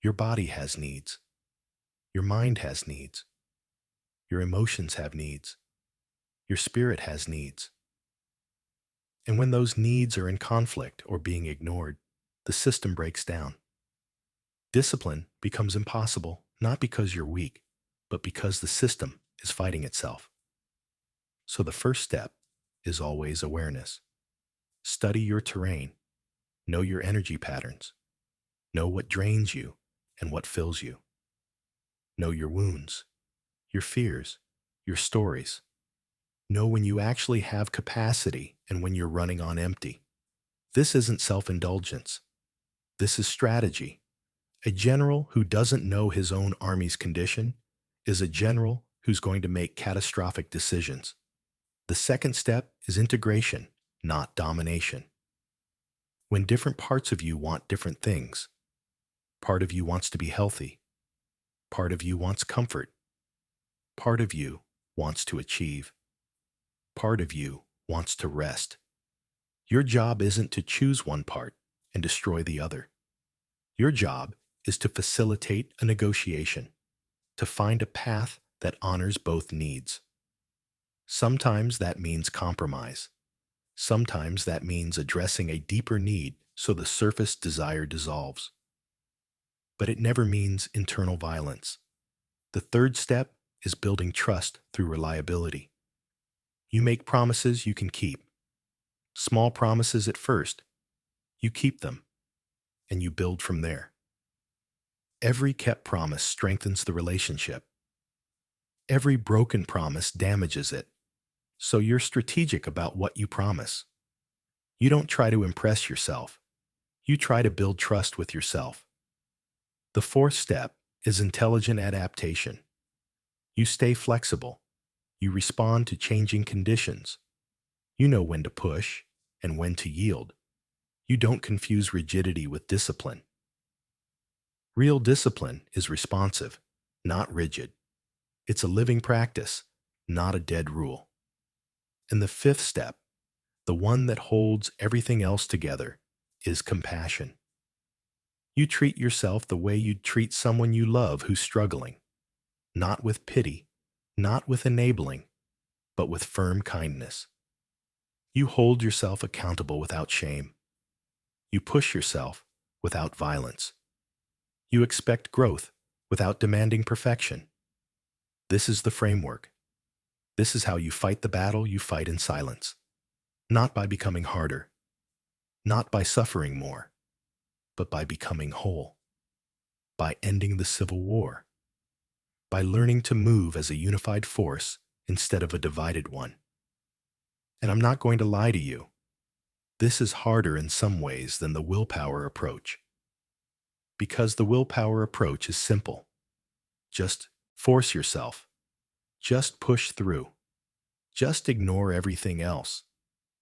Your body has needs. Your mind has needs. Your emotions have needs. Your spirit has needs. And when those needs are in conflict or being ignored, the system breaks down. Discipline becomes impossible not because you're weak, but because the system is fighting itself. So the first step is always awareness. Study your terrain, know your energy patterns, know what drains you and what fills you. Know your wounds, your fears, your stories. Know when you actually have capacity and when you're running on empty. This isn't self-indulgence. This is strategy. A general who doesn't know his own army's condition is a general who's going to make catastrophic decisions. The second step is integration, not domination. When different parts of you want different things, part of you wants to be healthy, part of you wants comfort, part of you wants to achieve, part of you wants to rest. Your job isn't to choose one part and destroy the other. Your job is to facilitate a negotiation, to find a path that honors both needs. Sometimes that means compromise. Sometimes that means addressing a deeper need so the surface desire dissolves. But it never means internal violence. The third step is building trust through reliability. You make promises you can keep. Small promises at first. You keep them, and you build from there. Every kept promise strengthens the relationship. Every broken promise damages it. So you're strategic about what you promise. You don't try to impress yourself. You try to build trust with yourself. The fourth step is intelligent adaptation. You stay flexible. You respond to changing conditions. You know when to push and when to yield. You don't confuse rigidity with discipline. Real discipline is responsive, not rigid. It's a living practice, not a dead rule. And the fifth step, the one that holds everything else together, is compassion. You treat yourself the way you'd treat someone you love who's struggling, not with pity, not with enabling, but with firm kindness. You hold yourself accountable without shame. You push yourself without violence. You expect growth without demanding perfection. This is the framework. This is how you fight the battle you fight in silence. Not by becoming harder, not by suffering more, but by becoming whole, by ending the civil war, by learning to move as a unified force instead of a divided one. And I'm not going to lie to you. This is harder in some ways than the willpower approach. Because the willpower approach is simple. Just force yourself. Just push through. Just ignore everything else.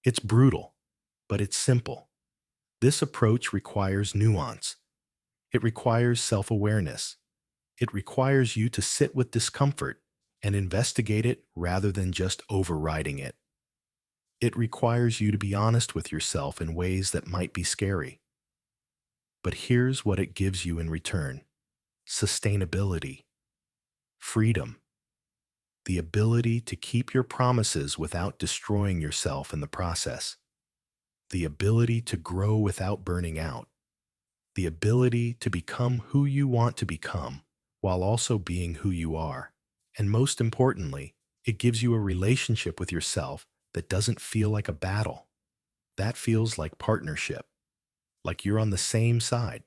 It's brutal, but it's simple. This approach requires nuance. It requires self-awareness. It requires you to sit with discomfort and investigate it rather than just overriding it. It requires you to be honest with yourself in ways that might be scary. But here's what it gives you in return: sustainability, freedom, the ability to keep your promises without destroying yourself in the process, the ability to grow without burning out, the ability to become who you want to become while also being who you are. And most importantly, it gives you a relationship with yourself that doesn't feel like a battle. That feels like partnership, like you're on the same side.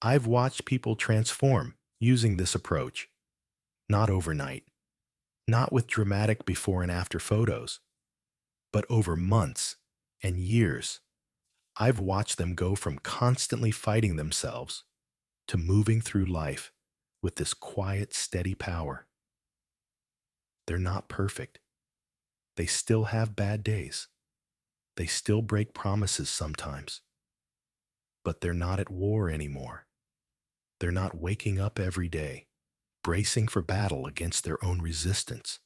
I've watched people transform using this approach, not overnight, not with dramatic before and after photos, but over months and years. I've watched them go from constantly fighting themselves to moving through life with this quiet, steady power. They're not perfect. They still have bad days. They still break promises sometimes. But they're not at war anymore. They're not waking up every day, bracing for battle against their own resistance.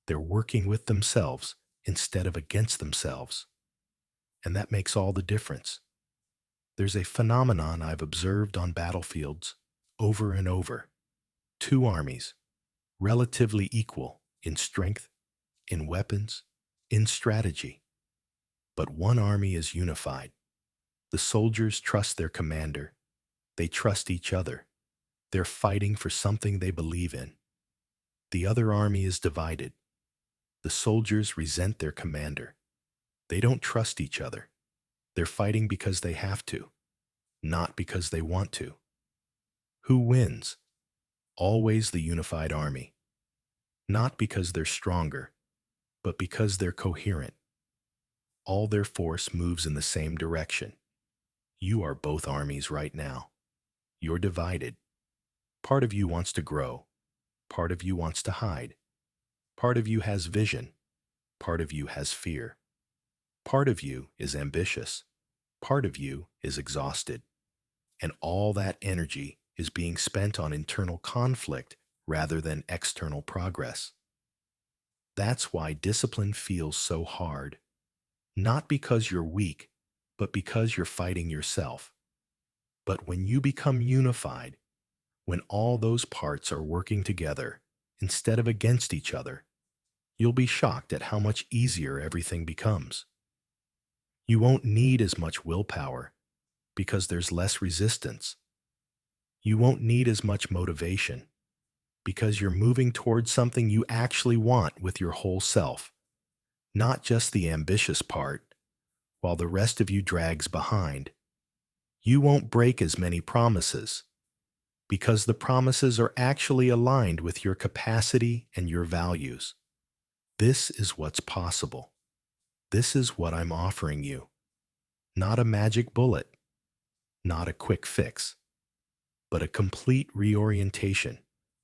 They're working with themselves instead of against themselves. And that makes all the difference. There's a phenomenon I've observed on battlefields over and over. Two armies, relatively equal in strength, in weapons, in strategy. But one army is unified. The soldiers trust their commander. They trust each other. They're fighting for something they believe in. The other army is divided. The soldiers resent their commander. They don't trust each other. They're fighting because they have to, not because they want to. Who wins? Always the unified army. Not because they're stronger, but because they're coherent. All their force moves in the same direction. You are both armies right now. You're divided. Part of you wants to grow. Part of you wants to hide. Part of you has vision. Part of you has fear. Part of you is ambitious. Part of you is exhausted. And all that energy is being spent on internal conflict rather than external progress. That's why discipline feels so hard. Not because you're weak, but because you're fighting yourself. But when you become unified, when all those parts are working together instead of against each other, you'll be shocked at how much easier everything becomes. You won't need as much willpower because there's less resistance. You won't need as much motivation because you're moving towards something you actually want with your whole self, not just the ambitious part, while the rest of you drags behind. You won't break as many promises because the promises are actually aligned with your capacity and your values. This is what's possible. This is what I'm offering you. Not a magic bullet, not a quick fix, but a complete reorientation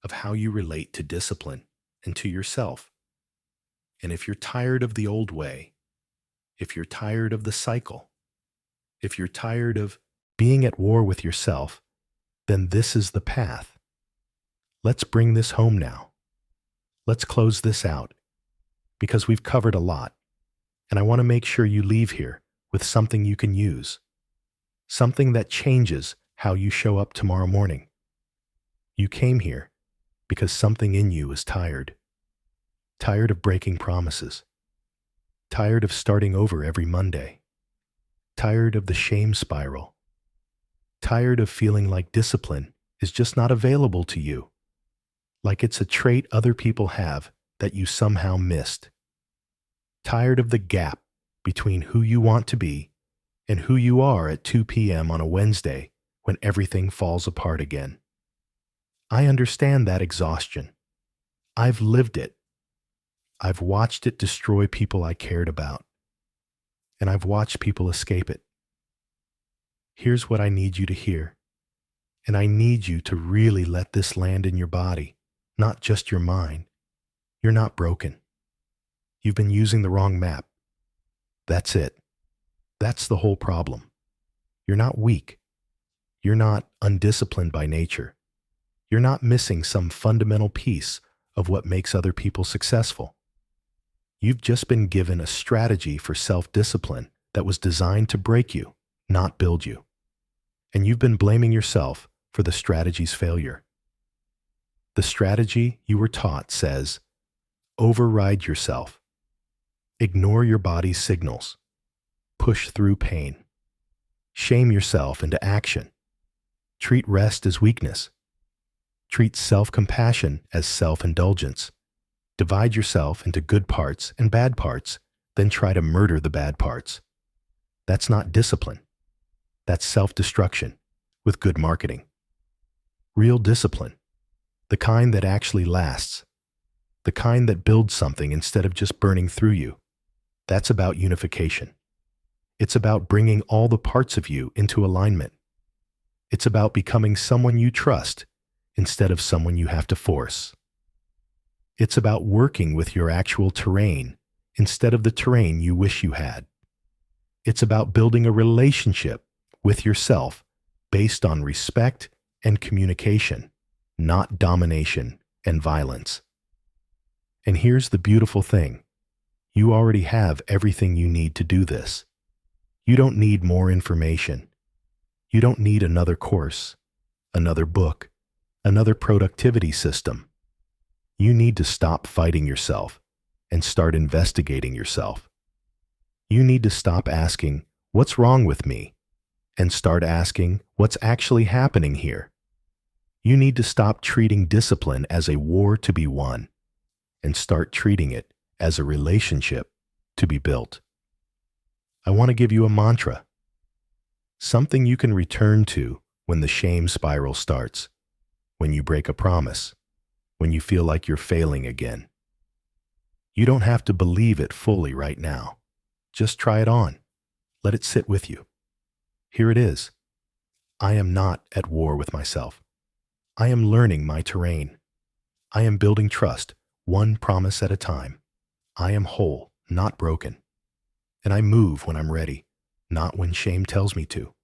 of how you relate to discipline and to yourself. And if you're tired of the old way, if you're tired of the cycle, if you're tired of being at war with yourself, then this is the path. Let's bring this home now. Let's close this out, because we've covered a lot, and I want to make sure you leave here with something you can use, something that changes how you show up tomorrow morning. You came here because something in you is tired. Tired of breaking promises. Tired of starting over every Monday. Tired of the shame spiral. Tired of feeling like discipline is just not available to you, like it's a trait other people have that you somehow missed. Tired of the gap between who you want to be and who you are at 2 p.m. on a Wednesday when everything falls apart again. I understand that exhaustion. I've lived it. I've watched it destroy people I cared about, and I've watched people escape it. Here's what I need you to hear, and I need you to really let this land in your body, not just your mind. You're not broken. You've been using the wrong map. That's it. That's the whole problem. You're not weak. You're not undisciplined by nature. You're not missing some fundamental piece of what makes other people successful. You've just been given a strategy for self-discipline that was designed to break you, not build you. And you've been blaming yourself for the strategy's failure. The strategy you were taught says, override yourself. Ignore your body's signals. Push through pain. Shame yourself into action. Treat rest as weakness. Treat self-compassion as self-indulgence. Divide yourself into good parts and bad parts, then try to murder the bad parts. That's not discipline. That's self-destruction with good marketing. Real discipline, the kind that actually lasts, the kind that builds something instead of just burning through you, that's about unification. It's about bringing all the parts of you into alignment. It's about becoming someone you trust instead of someone you have to force. It's about working with your actual terrain instead of the terrain you wish you had. It's about building a relationship with yourself based on respect and communication, not domination and violence. And here's the beautiful thing. You already have everything you need to do this. You don't need more information. You don't need another course, another book, another productivity system. You need to stop fighting yourself and start investigating yourself. You need to stop asking, "What's wrong with me?" and start asking what's actually happening here. You need to stop treating discipline as a war to be won and start treating it as a relationship to be built. I want to give you a mantra, something you can return to when the shame spiral starts, when you break a promise, when you feel like you're failing again. You don't have to believe it fully right now. Just try it on. Let it sit with you. Here it is. I am not at war with myself. I am learning my terrain. I am building trust, one promise at a time. I am whole, not broken. And I move when I'm ready, not when shame tells me to.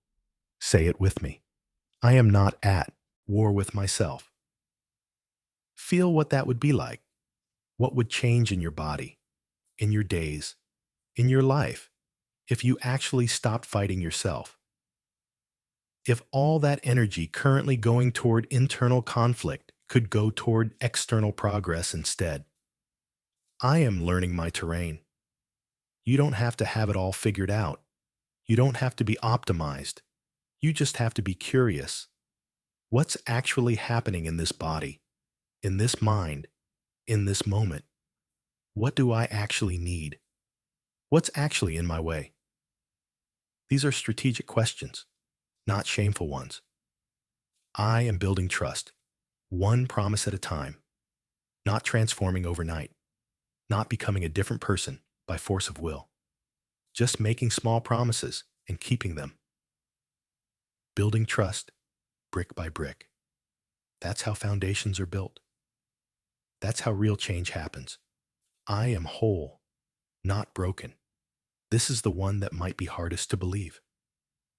Say it with me. I am not at war with myself. Feel what that would be like. What would change in your body, in your days, in your life, if you actually stopped fighting yourself? If all that energy currently going toward internal conflict could go toward external progress instead. I am learning my terrain. You don't have to have it all figured out. You don't have to be optimized. You just have to be curious. What's actually happening in this body, in this mind, in this moment? What do I actually need? What's actually in my way? These are strategic questions, not shameful ones. I am building trust, one promise at a time, not transforming overnight, not becoming a different person by force of will, just making small promises and keeping them. Building trust, brick by brick. That's how foundations are built. That's how real change happens. I am whole, not broken. This is the one that might be hardest to believe,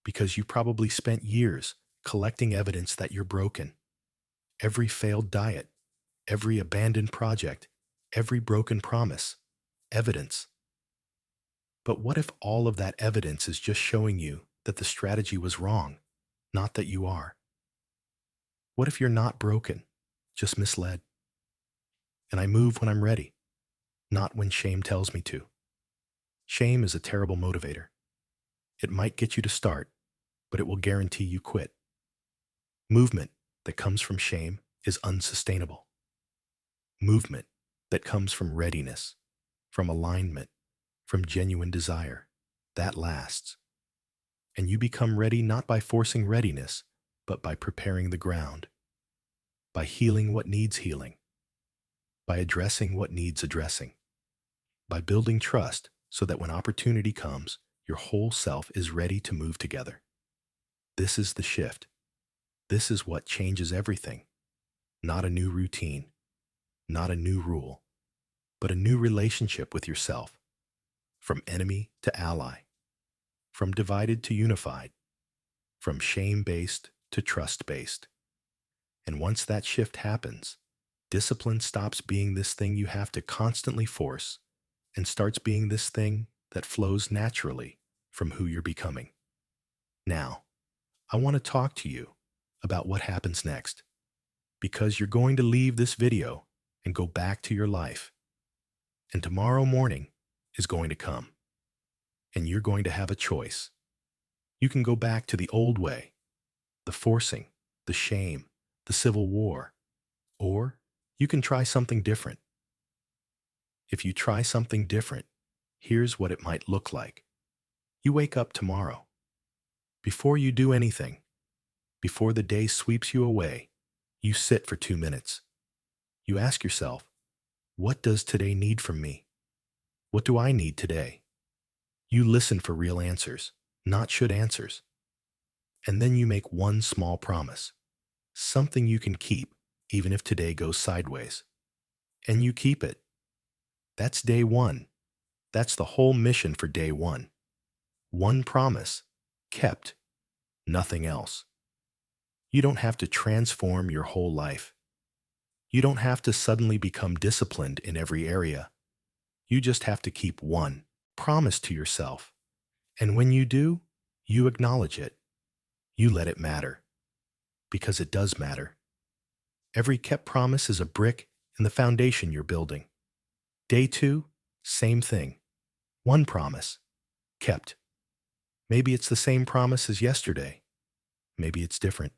because you probably spent years collecting evidence that you're broken. Every failed diet, every abandoned project, every broken promise, evidence. But what if all of that evidence is just showing you that the strategy was wrong, not that you are? What if you're not broken, just misled? And I move when I'm ready, not when shame tells me to. Shame is a terrible motivator. It might get you to start, but it will guarantee you quit. Movement that comes from shame is unsustainable. Movement that comes from readiness, from alignment, from genuine desire, that lasts. And you become ready not by forcing readiness, but by preparing the ground, by healing what needs healing, by addressing what needs addressing, by building trust so that when opportunity comes, your whole self is ready to move together. This is the shift. This is what changes everything. Not a new routine, not a new rule, but a new relationship with yourself, from enemy to ally, from divided to unified, from shame-based to trust-based. And once that shift happens, discipline stops being this thing you have to constantly force and starts being this thing that flows naturally from who you're becoming. Now, I want to talk to you about what happens next, because you're going to leave this video and go back to your life. And tomorrow morning is going to come, and you're going to have a choice. You can go back to the old way, the forcing, the shame, the civil war, or you can try something different. If you try something different, here's what it might look like. You wake up tomorrow. Before you do anything, before the day sweeps you away, you sit for 2 minutes. You ask yourself, what does today need from me? What do I need today? You listen for real answers, not should answers. And then you make one small promise, something you can keep even if today goes sideways. And you keep it. That's day one. That's the whole mission for day one. One promise, kept, nothing else. You don't have to transform your whole life. You don't have to suddenly become disciplined in every area. You just have to keep one promise to yourself. And when you do, you acknowledge it. You let it matter. Because it does matter. Every kept promise is a brick in the foundation you're building. Day 2, same thing. One promise, kept. Maybe it's the same promise as yesterday. Maybe it's different.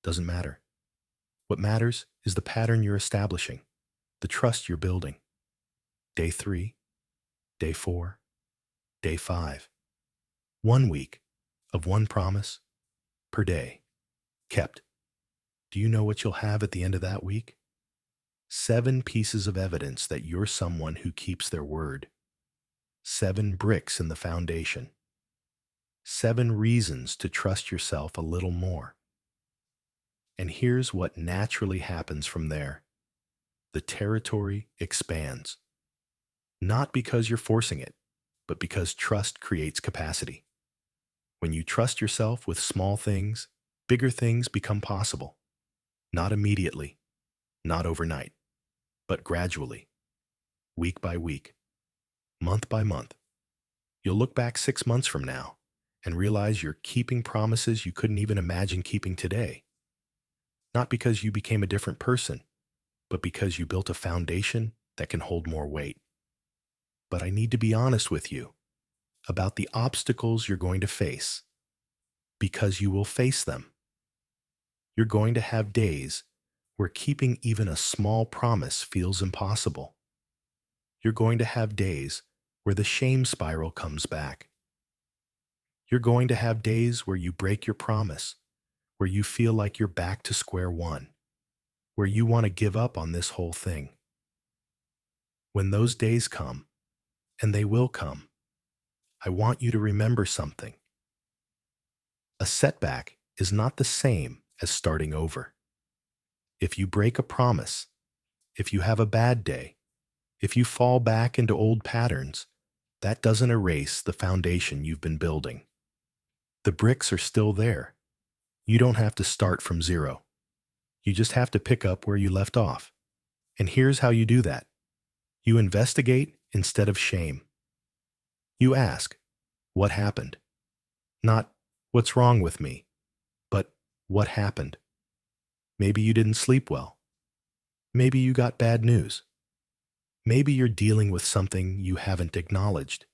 Doesn't matter. What matters is the pattern you're establishing, the trust you're building. Day 3, day 4, day 5. 1 week of one promise per day. Kept. Do you know what you'll have at the end of that week? 7 pieces of evidence that you're someone who keeps their word. 7 bricks in the foundation. 7 reasons to trust yourself a little more. And here's what naturally happens from there. The territory expands. Not because you're forcing it, but because trust creates capacity. When you trust yourself with small things, bigger things become possible. Not immediately, not overnight, but gradually, week by week, month by month. You'll look back 6 months from now and realize you're keeping promises you couldn't even imagine keeping today. Not because you became a different person, but because you built a foundation that can hold more weight. But I need to be honest with you about the obstacles you're going to face, because you will face them. You're going to have days where keeping even a small promise feels impossible. You're going to have days where the shame spiral comes back. You're going to have days where you break your promise, where you feel like you're back to square one, where you want to give up on this whole thing. When those days come, and they will come, I want you to remember something. A setback is not the same as starting over. If you break a promise, if you have a bad day, if you fall back into old patterns, that doesn't erase the foundation you've been building. The bricks are still there. You don't have to start from zero. You just have to pick up where you left off. And here's how you do that. You investigate instead of shame. You ask, what happened? Not, what's wrong with me? But, what happened? Maybe you didn't sleep well. Maybe you got bad news. Maybe you're dealing with something you haven't acknowledged.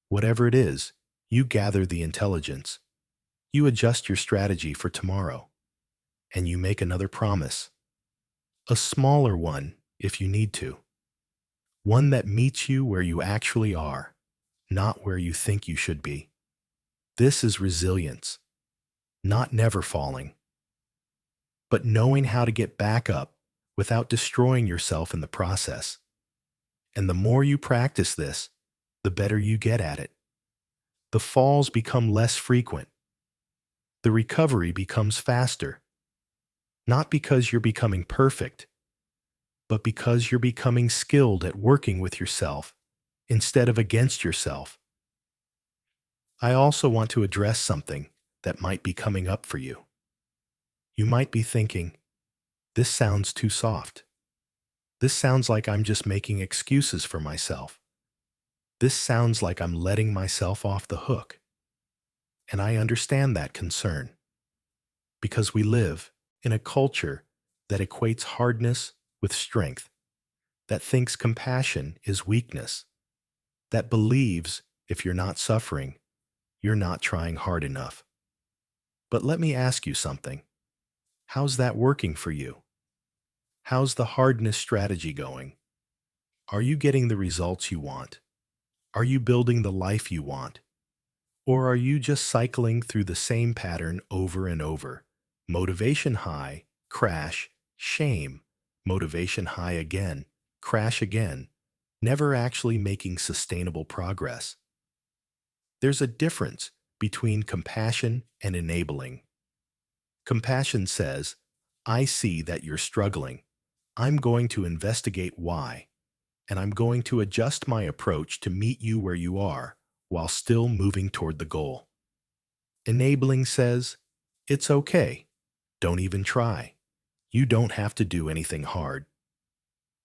Whatever it is, you gather the intelligence. You adjust your strategy for tomorrow. And you make another promise. A smaller one, if you need to. One that meets you where you actually are, not where you think you should be. This is resilience. Not never falling, but knowing how to get back up without destroying yourself in the process. And the more you practice this, the better you get at it. The falls become less frequent. The recovery becomes faster. Not because you're becoming perfect, but because you're becoming skilled at working with yourself instead of against yourself. I also want to address something that might be coming up for you. You might be thinking, this sounds too soft. This sounds like I'm just making excuses for myself. This sounds like I'm letting myself off the hook. And I understand that concern, because we live in a culture that equates hardness with strength, that thinks compassion is weakness, that believes if you're not suffering, you're not trying hard enough. But let me ask you something. How's that working for you? How's the hardness strategy going? Are you getting the results you want? Are you building the life you want? Or are you just cycling through the same pattern over and over? Motivation high, crash, shame. Motivation high again, crash again. Never actually making sustainable progress. There's a difference between compassion and enabling. Compassion says, I see that you're struggling. I'm going to investigate why, and I'm going to adjust my approach to meet you where you are while still moving toward the goal. Enabling says, it's okay. Don't even try. You don't have to do anything hard.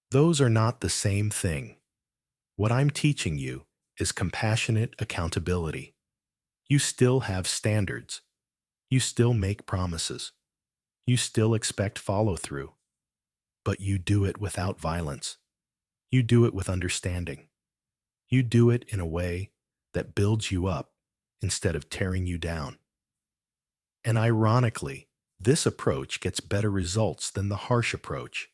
Those are not the same thing. What I'm teaching you is compassionate accountability. You still have standards. You still make promises. You still expect follow-through. But you do it without violence. You do it with understanding. You do it in a way that builds you up instead of tearing you down. And ironically, this approach gets better results than the harsh approach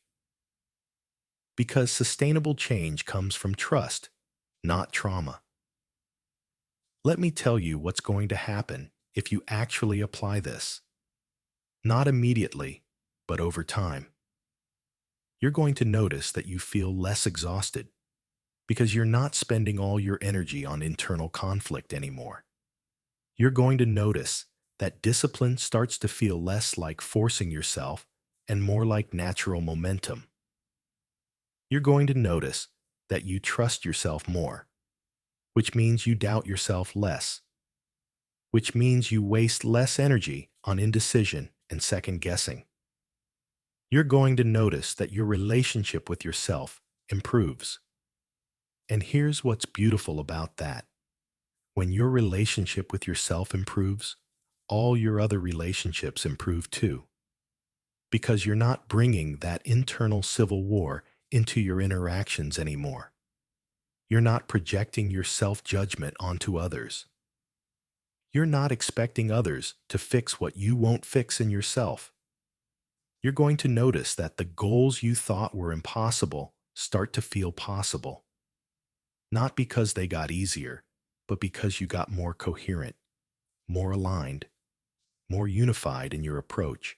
because sustainable change comes from trust, not trauma. Let me tell you what's going to happen if you actually apply this. Not immediately, but over time. You're going to notice that you feel less exhausted because you're not spending all your energy on internal conflict anymore. You're going to notice that discipline starts to feel less like forcing yourself and more like natural momentum. You're going to notice that you trust yourself more, which means you doubt yourself less, which means you waste less energy on indecision and second guessing. You're going to notice that your relationship with yourself improves. And here's what's beautiful about that. When your relationship with yourself improves, all your other relationships improve too. Because you're not bringing that internal civil war into your interactions anymore. You're not projecting your self-judgment onto others. You're not expecting others to fix what you won't fix in yourself. You're going to notice that the goals you thought were impossible start to feel possible. Not because they got easier, but because you got more coherent, more aligned, more unified in your approach.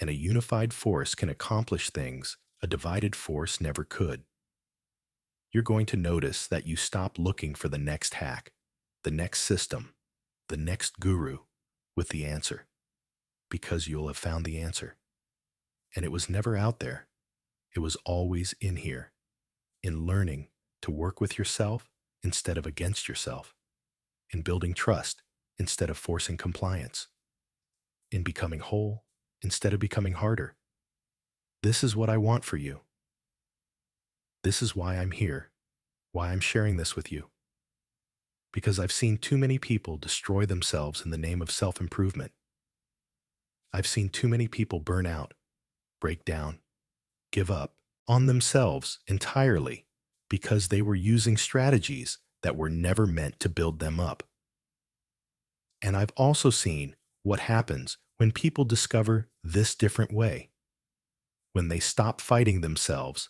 And a unified force can accomplish things a divided force never could. You're going to notice that you stop looking for the next hack, the next system, the next guru with the answer, because you'll have found the answer. And it was never out there. It was always in here, in learning to work with yourself instead of against yourself, in building trust instead of forcing compliance, in becoming whole instead of becoming harder. This is what I want for you. This is why I'm here, why I'm sharing this with you. Because I've seen too many people destroy themselves in the name of self-improvement. I've seen too many people burn out, break down, give up on themselves entirely because they were using strategies that were never meant to build them up. And I've also seen what happens when people discover this different way, when they stop fighting themselves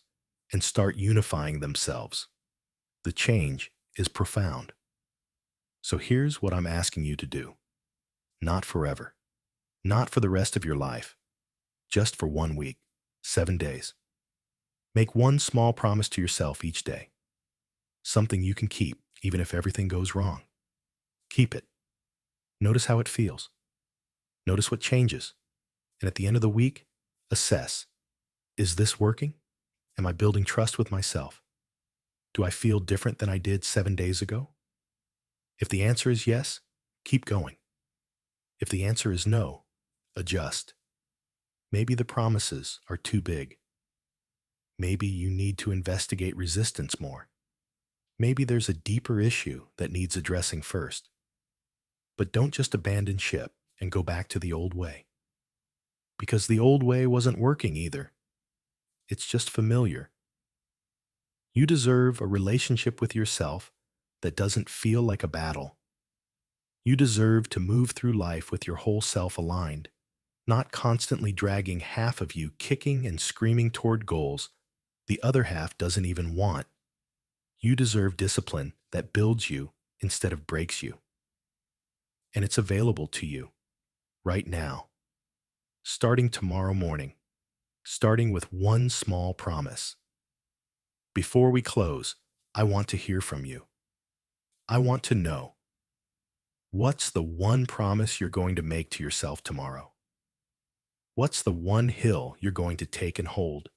and start unifying themselves. The change is profound. So here's what I'm asking you to do. Not forever. Not for the rest of your life. Just for 1 week, 7 days. Make one small promise to yourself each day. Something you can keep, even if everything goes wrong. Keep it. Notice how it feels. Notice what changes. And at the end of the week, assess. Is this working? Am I building trust with myself? Do I feel different than I did 7 days ago? If the answer is yes, keep going. If the answer is no, adjust. Maybe the promises are too big. Maybe you need to investigate resistance more. Maybe there's a deeper issue that needs addressing first. But don't just abandon ship and go back to the old way. Because the old way wasn't working either. It's just familiar. You deserve a relationship with yourself that doesn't feel like a battle. You deserve to move through life with your whole self aligned, not constantly dragging half of you kicking and screaming toward goals the other half doesn't even want. You deserve discipline that builds you instead of breaks you. And it's available to you right now, starting tomorrow morning, starting with one small promise. Before we close, I want to hear from you. I want to know, what's the one promise you're going to make to yourself tomorrow? What's the one hill you're going to take and hold?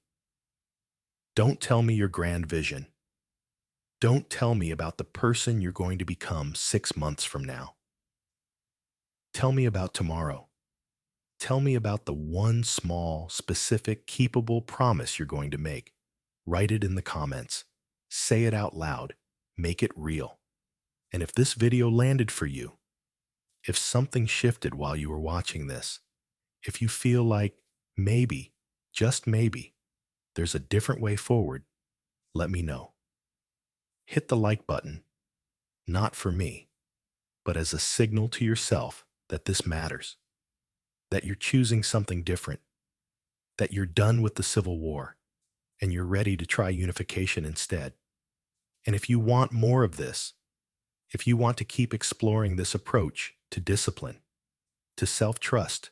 Don't tell me your grand vision. Don't tell me about the person you're going to become 6 months from now. Tell me about tomorrow. Tell me about the one small, specific, keepable promise you're going to make. Write it in the comments. Say it out loud. Make it real. And if this video landed for you, if something shifted while you were watching this, if you feel like maybe, just maybe, there's a different way forward, let me know. Hit the like button. Not for me, but as a signal to yourself that this matters, that you're choosing something different, that you're done with the Civil War and you're ready to try unification instead. And if you want more of this, if you want to keep exploring this approach to discipline, to self-trust,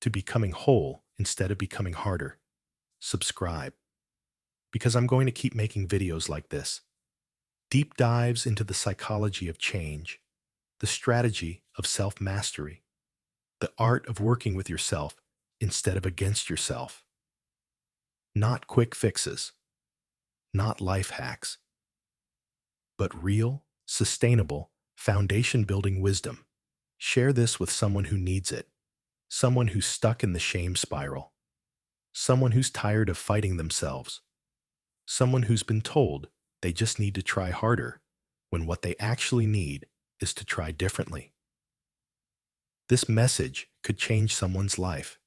to becoming whole instead of becoming harder, subscribe. Because I'm going to keep making videos like this. Deep dives into the psychology of change, the strategy of self-mastery, the art of working with yourself instead of against yourself. Not quick fixes, not life hacks, but real, sustainable, foundation-building wisdom. Share this with someone who needs it, someone who's stuck in the shame spiral, someone who's tired of fighting themselves, someone who's been told they just need to try harder when what they actually need is to try differently. This message could change someone's life.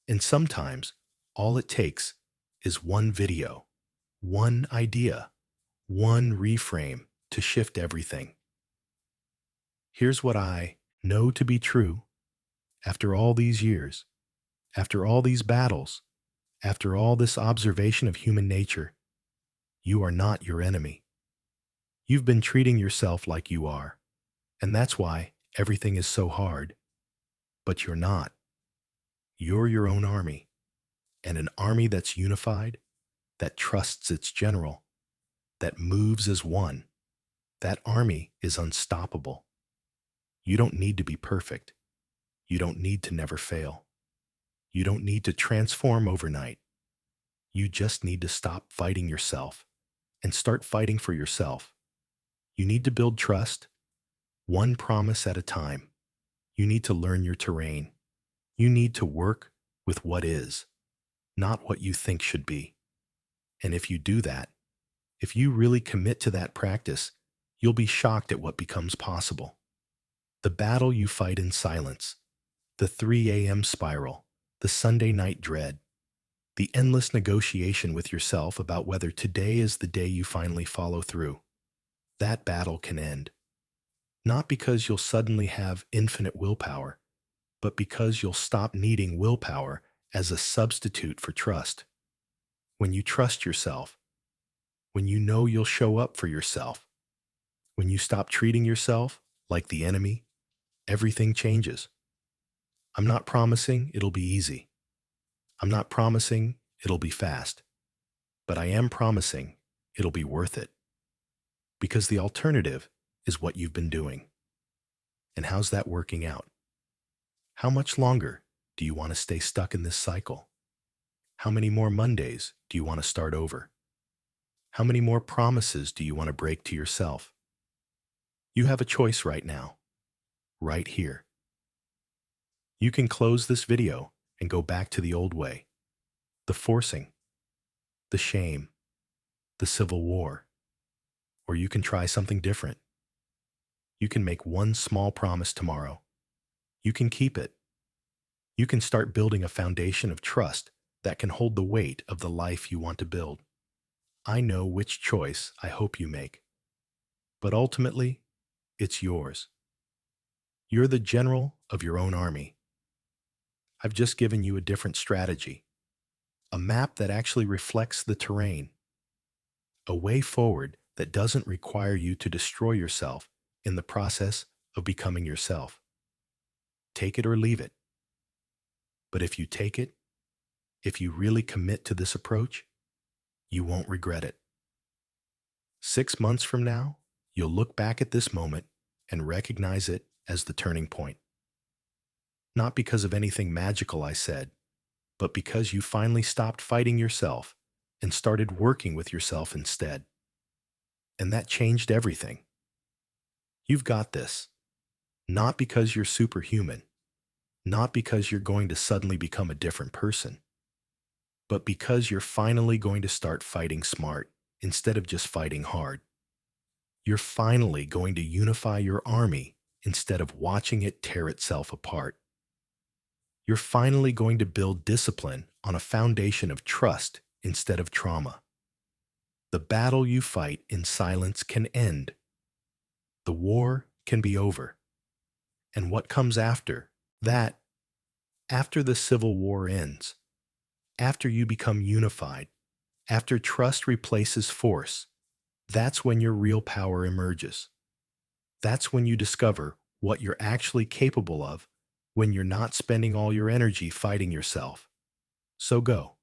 And sometimes all it takes is one video, one idea, one reframe to shift everything. Here's what I know to be true after all these years, after all these battles, after all this observation of human nature. You are not your enemy. You've been treating yourself like you are, and that's why everything is so hard. But you're not. You're your own army, and an army that's unified, that trusts its general, that moves as one. That army is unstoppable. You don't need to be perfect. You don't need to never fail. You don't need to transform overnight. You just need to stop fighting yourself and start fighting for yourself. You need to build trust, one promise at a time. You need to learn your terrain. You need to work with what is, not what you think should be. And if you do that, if you really commit to that practice, you'll be shocked at what becomes possible. The battle you fight in silence, the 3 a.m. spiral, the Sunday night dread, the endless negotiation with yourself about whether today is the day you finally follow through. That battle can end. Not because you'll suddenly have infinite willpower, but because you'll stop needing willpower as a substitute for trust. When you trust yourself, when you know you'll show up for yourself, when you stop treating yourself like the enemy, everything changes. I'm not promising it'll be easy. I'm not promising it'll be fast, but I am promising it'll be worth it. Because the alternative is what you've been doing. And how's that working out? How much longer do you want to stay stuck in this cycle? How many more Mondays do you want to start over? How many more promises do you want to break to yourself? You have a choice right now, right here. You can close this video and go back to the old way, the forcing, the shame, the Civil War. Or you can try something different. You can make one small promise tomorrow. You can keep it. You can start building a foundation of trust that can hold the weight of the life you want to build. I know which choice I hope you make. But ultimately, it's yours. You're the general of your own army. I've just given you a different strategy, a map that actually reflects the terrain, a way forward that doesn't require you to destroy yourself in the process of becoming yourself. Take it or leave it. But if you take it, if you really commit to this approach, you won't regret it. 6 months from now, you'll look back at this moment and recognize it as the turning point. Not because of anything magical I said, but because you finally stopped fighting yourself and started working with yourself instead. And that changed everything. You've got this. Not because you're superhuman, not because you're going to suddenly become a different person, but because you're finally going to start fighting smart instead of just fighting hard. You're finally going to unify your army instead of watching it tear itself apart. You're finally going to build discipline on a foundation of trust instead of trauma. The battle you fight in silence can end. The war can be over. And what comes after that, after the Civil War ends, after you become unified, after trust replaces force, that's when your real power emerges. That's when you discover what you're actually capable of when you're not spending all your energy fighting yourself. So go.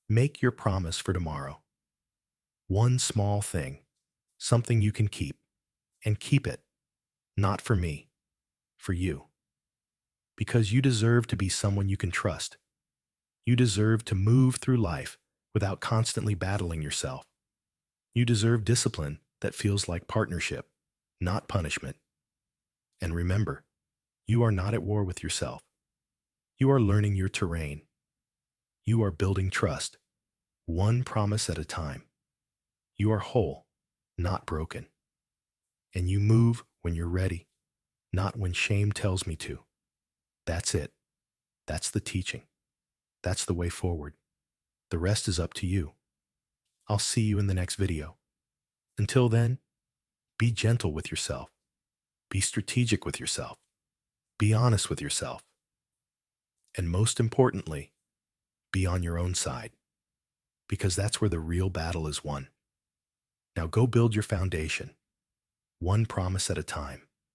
Make your promise for tomorrow. One small thing, something you can keep, and keep it, not for me, for you. Because you deserve to be someone you can trust. You deserve to move through life without constantly battling yourself. You deserve discipline that feels like partnership, not punishment. And remember, you are not at war with yourself. You are learning your terrain. You are building trust, one promise at a time. You are whole, not broken. And you move when you're ready, not when shame tells me to. That's it. That's the teaching. That's the way forward. The rest is up to you. I'll see you in the next video. Until then, be gentle with yourself. Be strategic with yourself. Be honest with yourself. And most importantly, be on your own side, because that's where the real battle is won. Now go build your foundation, one promise at a time.